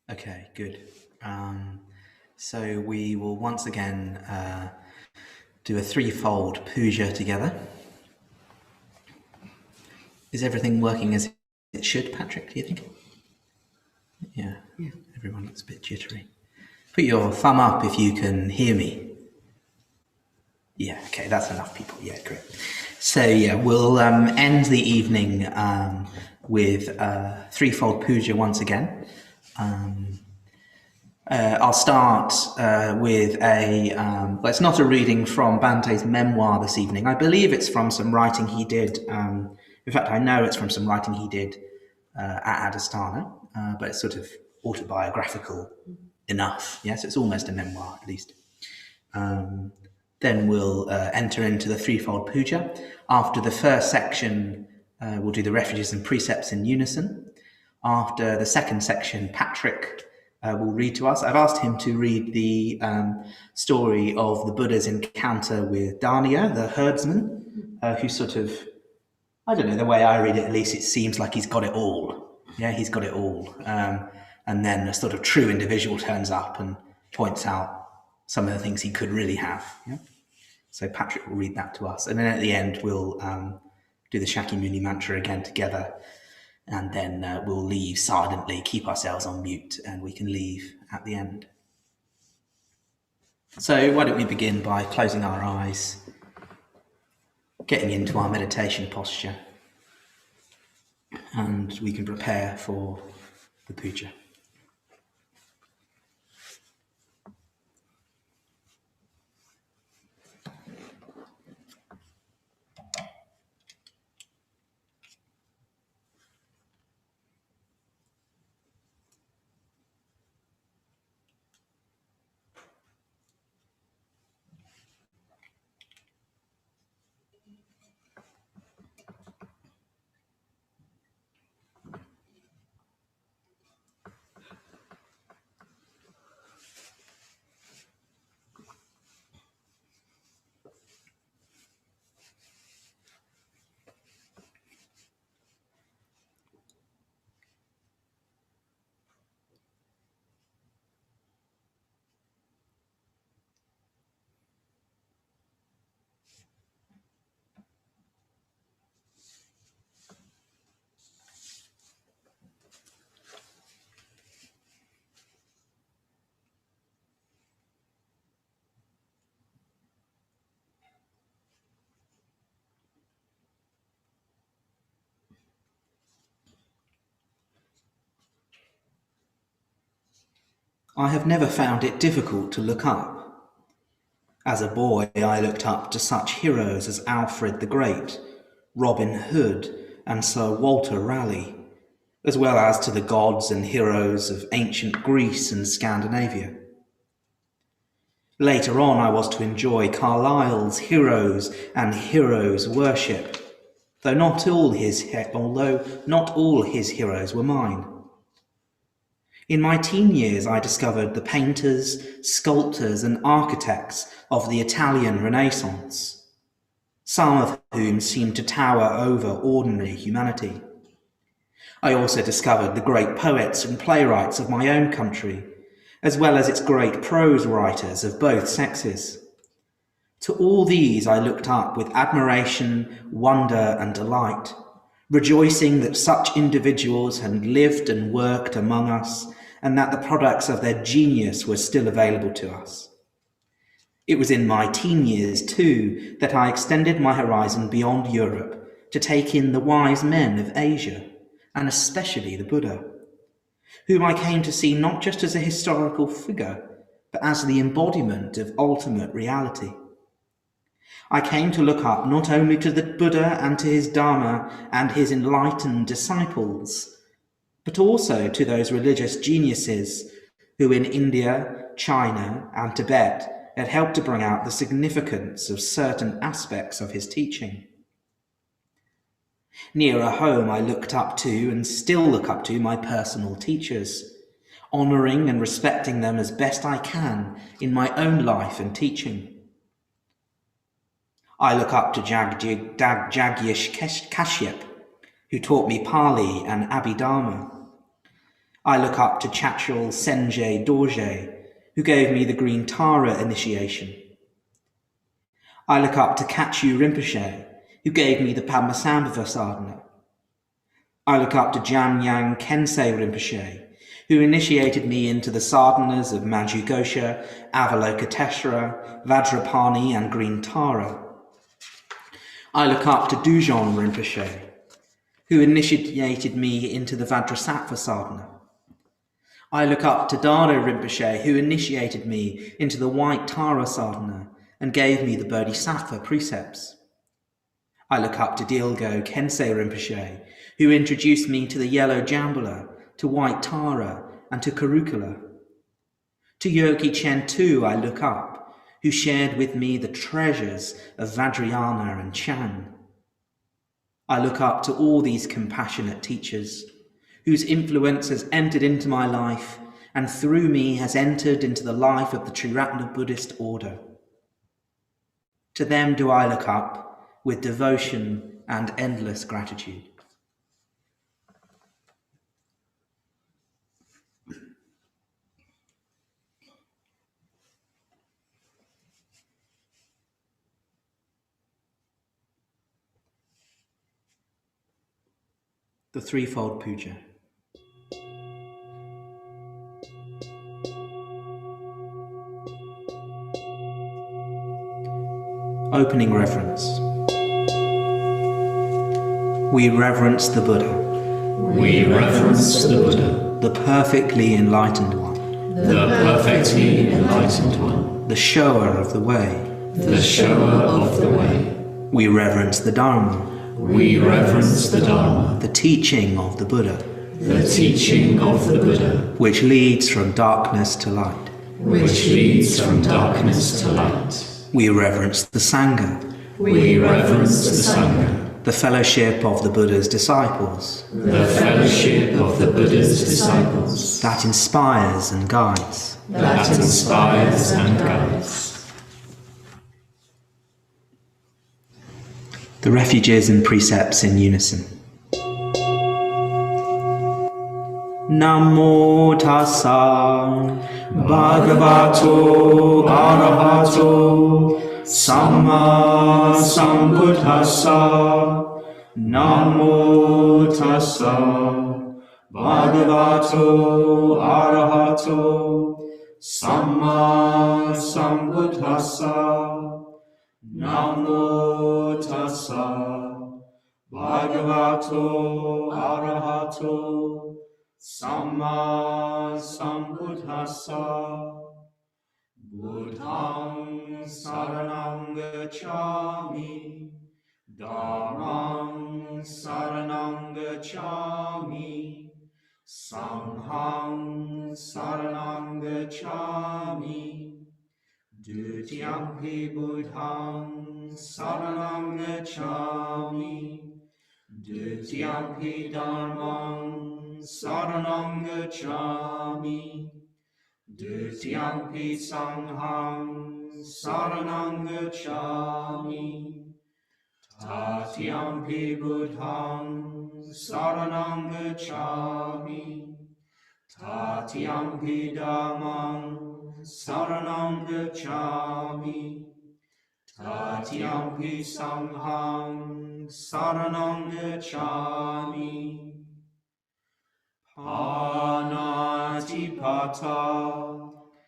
Okay, good. So we will once again do a threefold puja together. Is everything working as it should, Patrick, do you think? Yeah. Everyone looks a bit jittery. Put your thumb up if you can hear me. Yeah, okay, that's enough people. Yeah, great. So yeah, we'll end the evening with threefold puja once again. I'll start with well, it's not a reading from Bante's memoir this evening. I believe it's from some writing he did. In fact, I know it's from some writing he did at Adhisthana, but it's sort of autobiographical enough. Yes, it's almost a memoir at least. Then we'll enter into the threefold puja. After the first section, we'll do the refuges and precepts in unison. After the second section, Patrick will read to us. I've asked him to read the story of the Buddha's encounter with Danya, the herdsman, who sort of, I don't know, the way I read it, at least it seems like he's got it all. Yeah, he's got it all. And then a sort of true individual turns up and points out some of the things he could really have. Yeah? So Patrick will read that to us. And then at the end, we'll do the Shakyamuni mantra again together. And then we'll leave silently, keep ourselves on mute, and we can leave at the end. So why don't we begin by closing our eyes, getting into our meditation posture, and we can prepare for the puja. I have never found it difficult to look up. As a boy, I looked up to such heroes as Alfred the Great, Robin Hood, and Sir Walter Raleigh, as well as to the gods and heroes of ancient Greece and Scandinavia. Later on, I was to enjoy Carlyle's Heroes and Heroes Worship, although not all his heroes were mine. In my teen years, I discovered the painters, sculptors, and architects of the Italian Renaissance, some of whom seemed to tower over ordinary humanity. I also discovered the great poets and playwrights of my own country, as well as its great prose writers of both sexes. To all these I looked up with admiration, wonder, and delight, rejoicing that such individuals had lived and worked among us, and that the products of their genius were still available to us. It was in my teen years, too, that I extended my horizon beyond Europe to take in the wise men of Asia, and especially the Buddha, whom I came to see not just as a historical figure, but as the embodiment of ultimate reality. I came to look up not only to the Buddha and to his Dharma and his enlightened disciples, but also to those religious geniuses who in India, China, and Tibet had helped to bring out the significance of certain aspects of his teaching. Nearer home, I looked up to and still look up to my personal teachers, honouring and respecting them as best I can in my own life and teaching. I look up to Jagdish Kashyap, who taught me Pali and Abhidharma. I look up to Chachal Senje Dorje, who gave me the Green Tara initiation. I look up to Kachu Rinpoche, who gave me the Padmasambhava sadhana. I look up to Jamyang Khyentse Rinpoche, who initiated me into the sadhanas of Manjughosha, Avalokiteshvara, Vajrapani, and Green Tara. I look up to Dujon Rinpoche, who initiated me into the Vajrasattva sadhana. I look up to Dado Rinpoche, who initiated me into the White Tara sadhana and gave me the Bodhisattva precepts. I look up to Dilgo Khyentse Rinpoche, who introduced me to the Yellow Jambula, to White Tara, and to Karukula. To Yogi Chen too I look up, who shared with me the treasures of Vajrayana and Chan. I look up to all these compassionate teachers, whose influence has entered into my life and through me has entered into the life of the Triratna Buddhist order. To them do I look up with devotion and endless gratitude. The threefold Puja. Opening reverence. We reverence the Buddha. We reverence the Buddha. The perfectly enlightened one. The perfectly enlightened one. The shower of the way. The shower of the way. We reverence the Dharma. We reverence the Dharma. The teaching of the Buddha. The teaching of the Buddha. Which leads from darkness to light. Which leads from darkness to light. We reverence the Sangha. We reverence the Sangha. The fellowship of the Buddha's disciples. The fellowship of the Buddha's disciples. That inspires and guides. That inspires and guides. The refuges and precepts in unison. Namo tassa bhagavato arahato samma sambuddhassa. Namo tassa bhagavato arahato samma sambuddhassa. Namo tassa bhagavato arahato samma sambuddhassa. Buddhang saranang gacchami, dhammang saranang gacchami, sanghang saranang gacchami. Dutiyampi buddhang saranang gacchami, Dutiyampi Dharmang Saranang Gacchami. Dutiyampi Sanghang Saranang Gacchami. Tatiyampi Buddhang Saranang Gacchami. Tatiyampi Dhammang Saranang Gacchami. Tatiyampi Sanghang Saranang Gacchami. Panatipata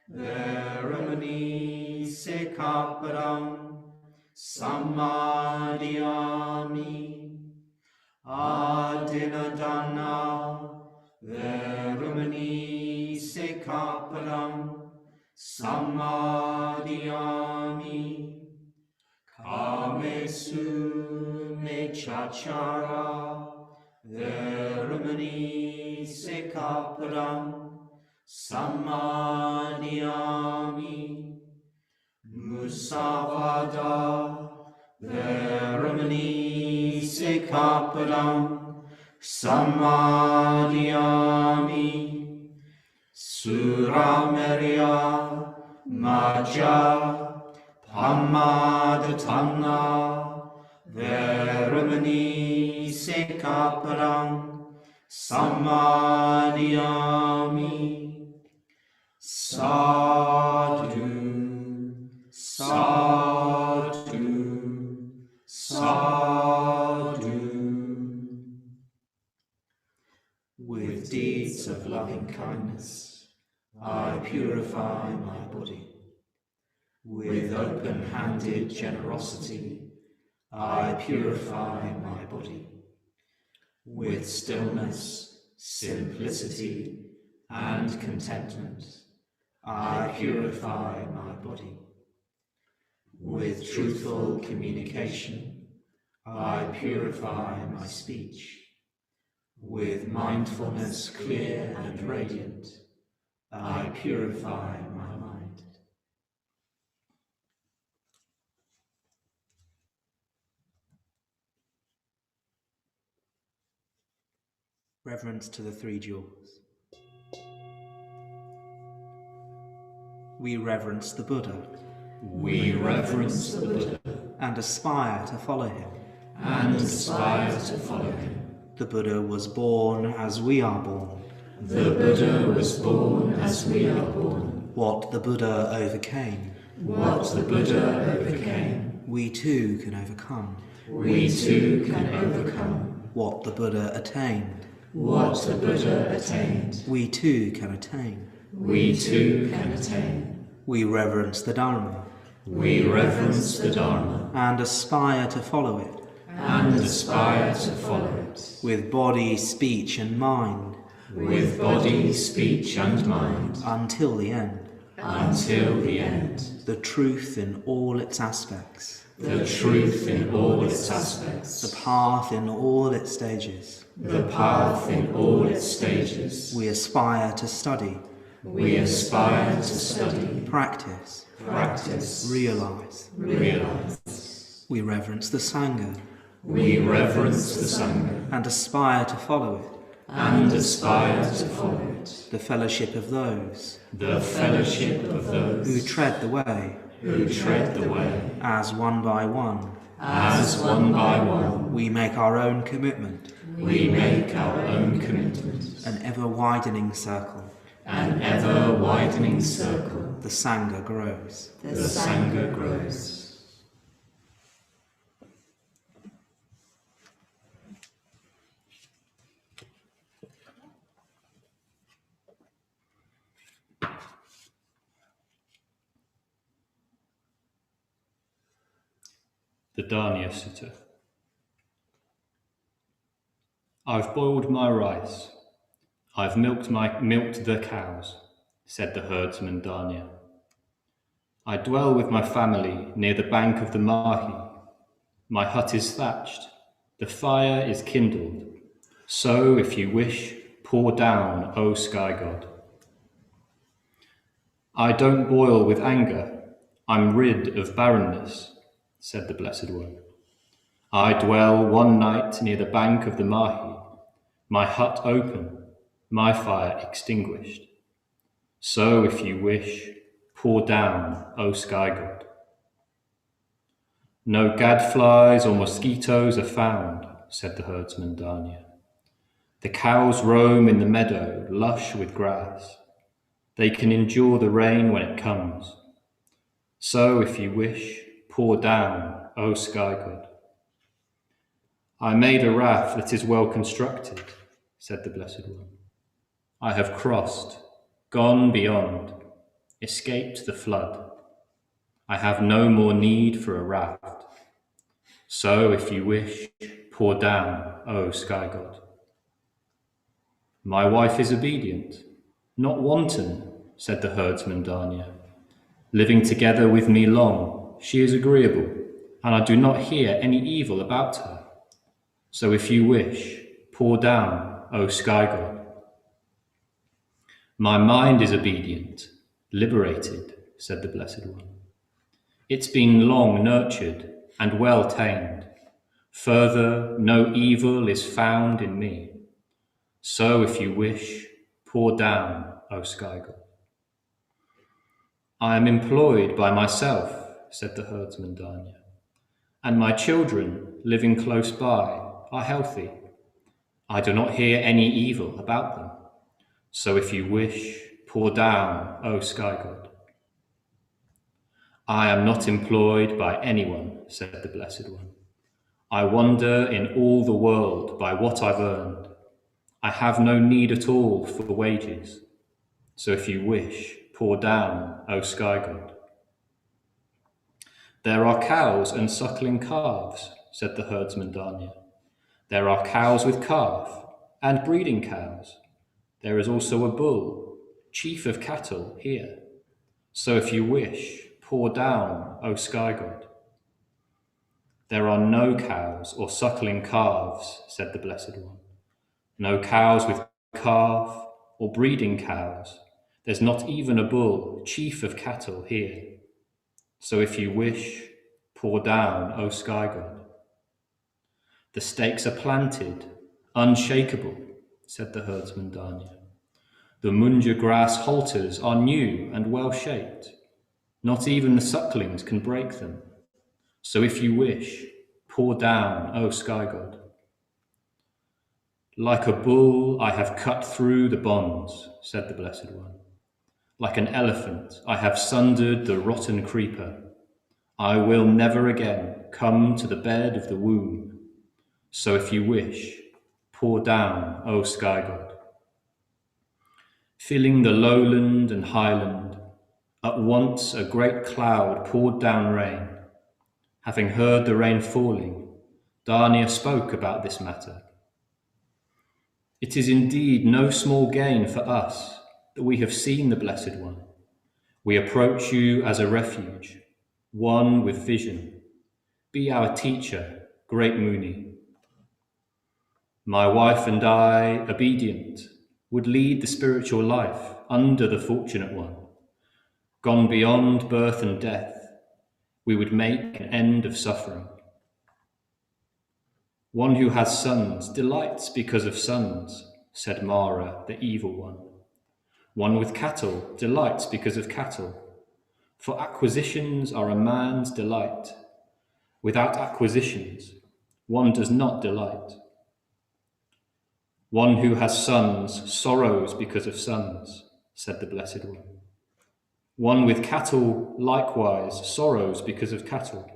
Veramani Sikkhapadam Samadhiyami. Adinadana Veramani Sikkhapadam Samadhiyami. Kamesu Mechachara Veramani Sikkhapadam Samadhiyami. Musavada Veramani Sikkhapadam Samadhiyami. Suramerya Majja Pamadatana Veramani Sikkhapadam Samadhiyami. Sadhu, sadhu, sadhu. With deeds of loving kindness, I purify my body. With open-handed generosity, I purify my body. With stillness, simplicity, and contentment, I purify my body. With truthful communication, I purify my speech. With mindfulness clear and radiant, I purify my mind. Reverence to the three jewels. We reverence the Buddha. We reverence the Buddha. And aspire to follow him. And aspire to follow him. The Buddha was born as we are born. The Buddha was born as we are born. What the Buddha overcame. What the Buddha overcame. We too can overcome. We too can overcome. What the Buddha attained. What the Buddha attained. We too can attain. We too can attain. We reverence the Dharma. We reverence the Dharma. And aspire to follow it. And aspire to follow it. With body, speech and mind. With body, speech and mind. Until the end. Until the end. The truth in all its aspects. The truth in all its aspects. The path in all its stages. The path in all its stages. We aspire to study. We aspire to study. Practice. Practice. Realize. Realize. We reverence the Sangha. We reverence the Sangha. And aspire to follow it. And aspire to follow it. The fellowship of those. The fellowship of those. Who tread the way. Who tread the way. As one by one. As one by one. We make our own commitment. We make our own commitment. An ever-widening circle. An ever-widening circle. The Sangha grows. The Sangha grows. The Dharnya Sutta. I've boiled my rice. I've milked the cows, said the herdsman Dharnya. I dwell with my family near the bank of the Mahi. My hut is thatched. The fire is kindled. So, if you wish, pour down, O sky god. I don't boil with anger. I'm rid of barrenness, said the Blessed One. I dwell one night near the bank of the Mahi, my hut open, my fire extinguished. So if you wish, pour down, O sky god. No gadflies or mosquitoes are found, said the herdsman Danya. The cows roam in the meadow, lush with grass. They can endure the rain when it comes. So if you wish, pour down, O sky god. I made a raft that is well constructed, said the Blessed One. I have crossed, gone beyond, escaped the flood. I have no more need for a raft. So if you wish, pour down, O sky god. My wife is obedient, not wanton, said the herdsman Danya. Living together with me long, she is agreeable, and I do not hear any evil about her. So if you wish, pour down, O sky god. My mind is obedient, liberated, said the Blessed One. It's been long nurtured and well tamed. Further, no evil is found in me. So if you wish, pour down, O sky god. I am employed by myself, said the herdsman Danya, and my children, living close by, are healthy. I do not hear any evil about them. So if you wish, pour down, O sky god. I am not employed by anyone, said the Blessed One. I wander in all the world by what I've earned. I have no need at all for wages. So if you wish, pour down, O sky god. There are cows and suckling calves, said the herdsman Danya. There are cows with calf and breeding cows. There is also a bull, chief of cattle, here. So if you wish, pour down, O sky god. There are no cows or suckling calves, said the Blessed One. No cows with calf or breeding cows. There's not even a bull, chief of cattle, here. So if you wish, pour down, O sky god. The stakes are planted, unshakable, said the herdsman Danya. The munja grass halters are new and well shaped. Not even the sucklings can break them. So if you wish, pour down, O sky god. Like a bull, I have cut through the bonds, said the Blessed One. Like an elephant, I have sundered the rotten creeper. I will never again come to the bed of the womb. So if you wish, pour down, O sky god. Filling the lowland and highland, at once a great cloud poured down rain. Having heard the rain falling, Danya spoke about this matter. It is indeed no small gain for us that we have seen the Blessed One. We approach you as a refuge, one with vision. Be our teacher, great Muni. My wife and I, obedient, would lead the spiritual life under the Fortunate One. Gone beyond birth and death, we would make an end of suffering. One who has sons delights because of sons, said Mara, the evil one. One with cattle delights because of cattle. For acquisitions are a man's delight. Without acquisitions, one does not delight. One who has sons sorrows because of sons, said the Blessed One. One with cattle likewise sorrows because of cattle.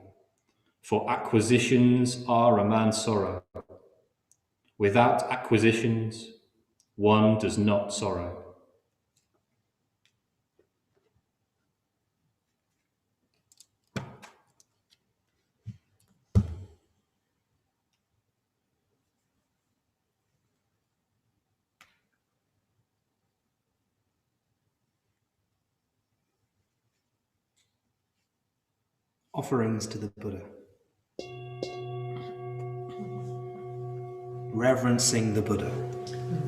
For acquisitions are a man's sorrow. Without acquisitions, one does not sorrow. Offerings to the Buddha. Reverencing the Buddha.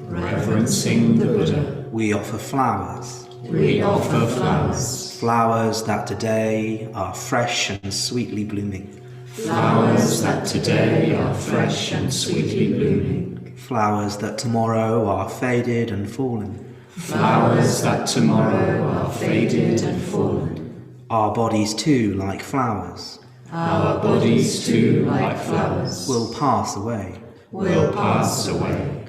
Reverencing the Buddha. We offer flowers. We offer flowers. Flowers that today are fresh and sweetly blooming. Flowers that today are fresh and sweetly blooming. Flowers that tomorrow are faded and fallen. Flowers that tomorrow are faded and fallen. Our bodies too, like flowers, Our bodies too, like flowers, will pass away. will pass away.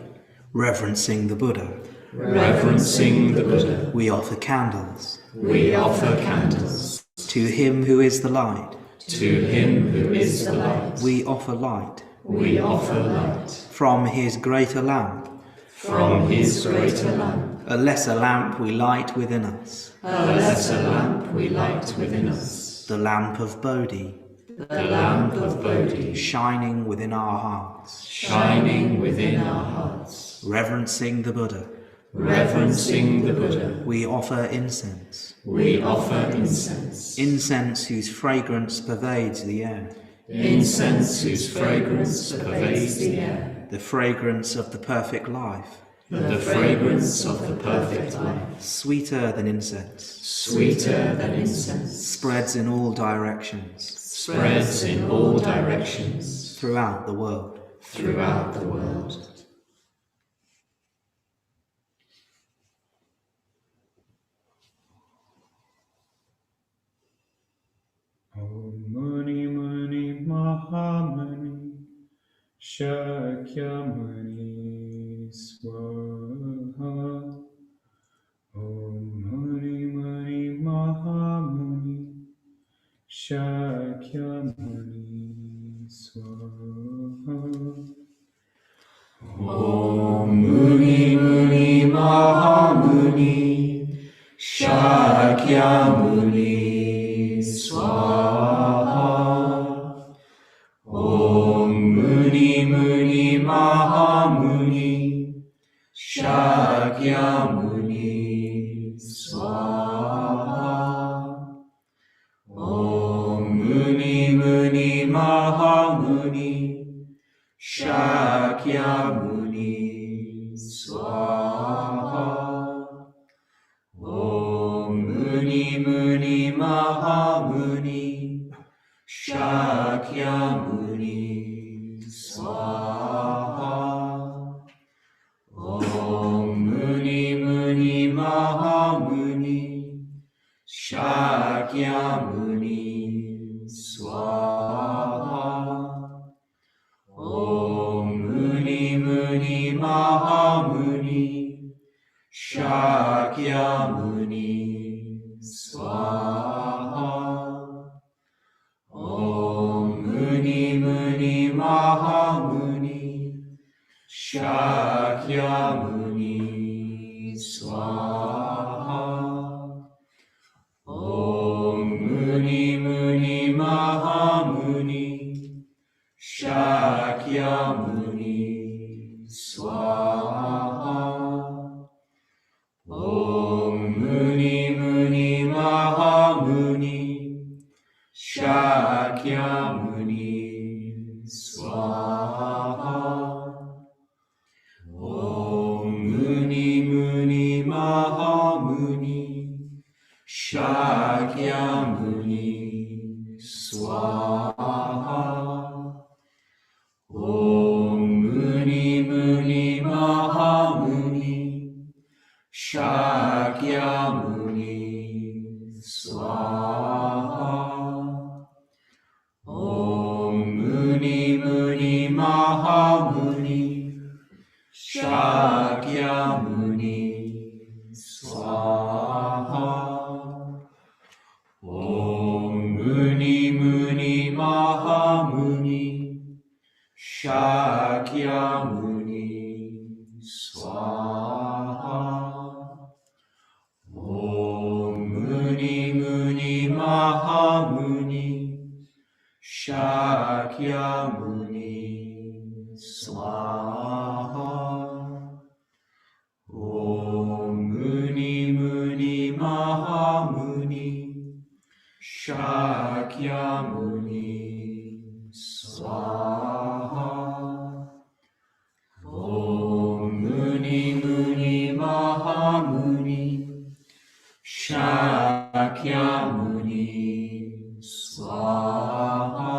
Reverencing the Buddha, Reverencing the Buddha, we offer candles. we offer candles. To him who is the light, To him who is the light, we offer light. we offer light. From his greater lamp, From his greater lamp, a lesser lamp we light within us. a lesser lamp we light within us. The lamp of Bodhi, The lamp of Bodhi, shining within our hearts. shining within our hearts. Reverencing the Buddha, Reverencing the Buddha, we offer incense. we offer incense. Incense whose fragrance pervades the air. Incense whose fragrance pervades the air. The fragrance of the perfect life. The fragrance of the perfect life. Sweeter than incense. Sweeter than incense. Spreads in all directions. Spreads in all directions. Throughout the world. Throughout the world. Om Mani Mani Mahamani Shakyamani Swaha. Om Mani Mani Mahamani Shakyamani Swaha. Om Muni Muni Mahamuni Shakyamuni Swaha. Om Muni Muni Mahamuni Shakyamuni Swaha. Om Muni Muni Mahamuni Shakyamuni Swaha. Om Muni Muni Mahamuni Shakyamuni Swaha. Om Muni Muni Mahamuni Shakyamuni Swaha. Om Muni Muni Mahamuni Shakyamuni Swaha. Om Muni Muni Mahamuni Shakyamuni Swaha. Om Muni Muni Mahamuni Shakyamuni Swaha. Om Muni Muni Mahamuni Shakyamuni Swaha. Om Muni Muni Mahamuni Shakyamuni Swaha. Om Muni Muni Mahamuni Shakyamuni Swaha. Om Muni Muni Mahamuni Shakyamuni Swaha. Om Muni Muni Mahamuni Shakyamuni Swaha. Om Muni Muni Mahamuni Shakyamuni Swaha. Om Muni Muni Mahamuni Shakyamuni Swaha. Om Muni Muni Mahamuni Shakyamuni Swaha.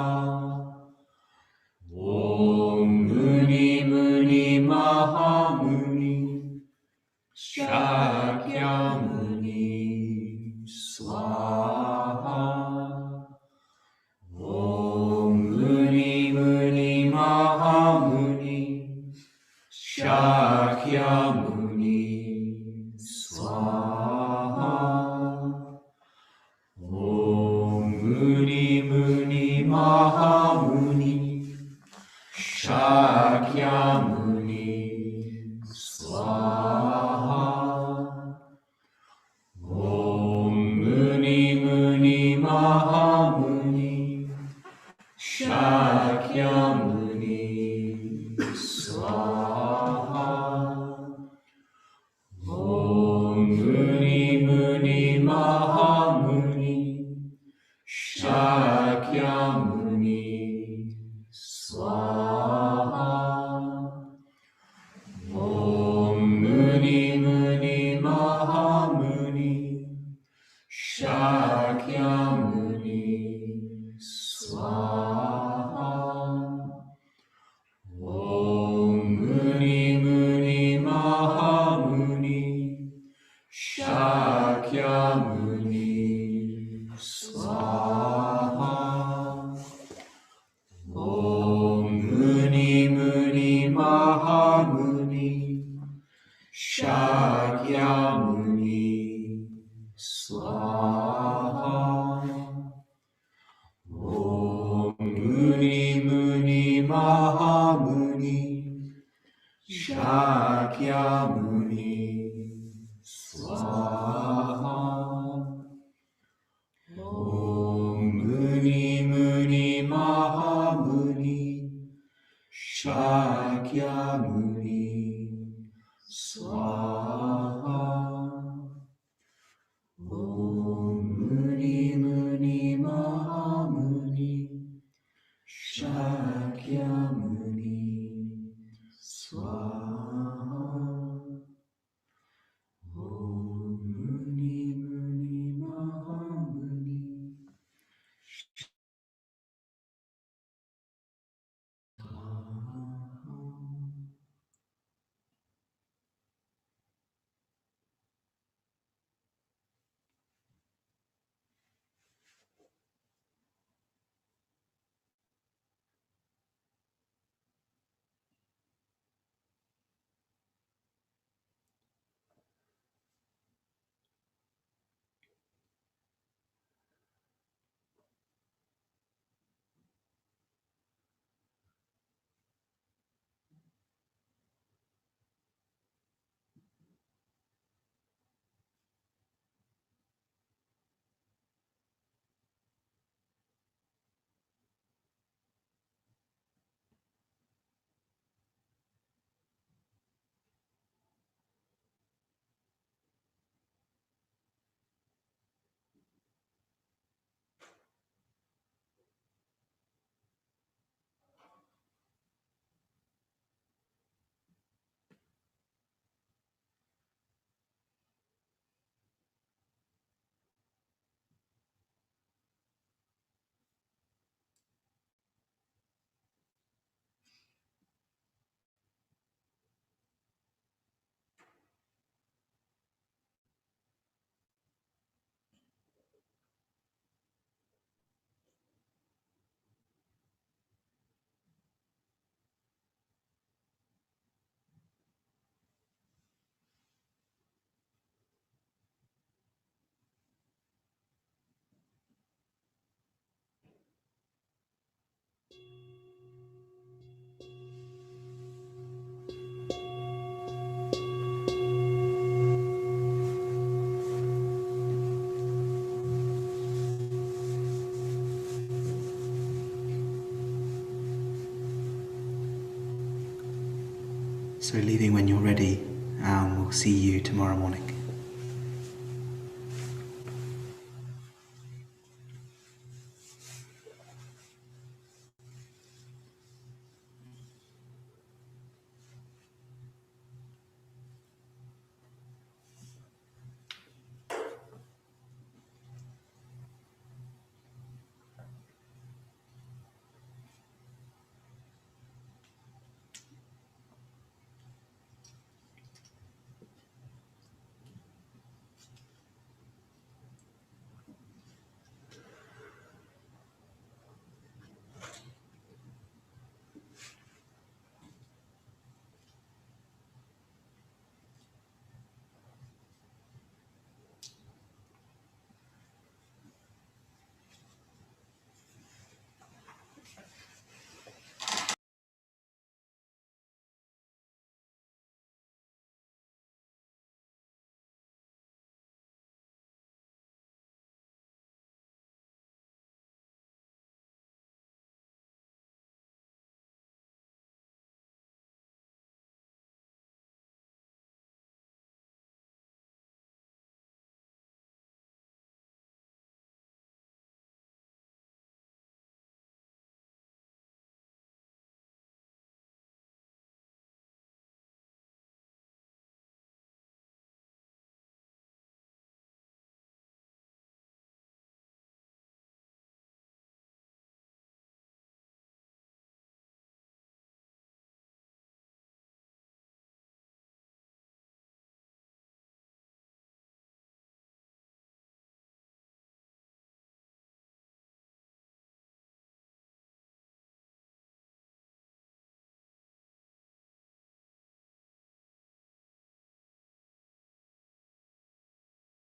Mahamuni Shakyamuni Swaha. Om Muni Muni Mahamuni Shakyamuni Swaha. Om Muni Muni Mahamuni Shakyamuni Swaha. Om Muni Muni Mahamuni Shakyamuni Swaha. Om Muni Muni Mahamuni Shakyamuni Swaha. Om Muni Muni Mahamuni Shakyamuni Swaha. Om Muni Muni Mahamuni Shakyamuni Swaha. Om Muni Muni Mahamuni Shakyamuni Swaha. Om Muni Muni Mahamuni Shakyamuni Swaha. Om Muni Muni Mahamuni So leaving when you're ready, and we'll see you tomorrow morning.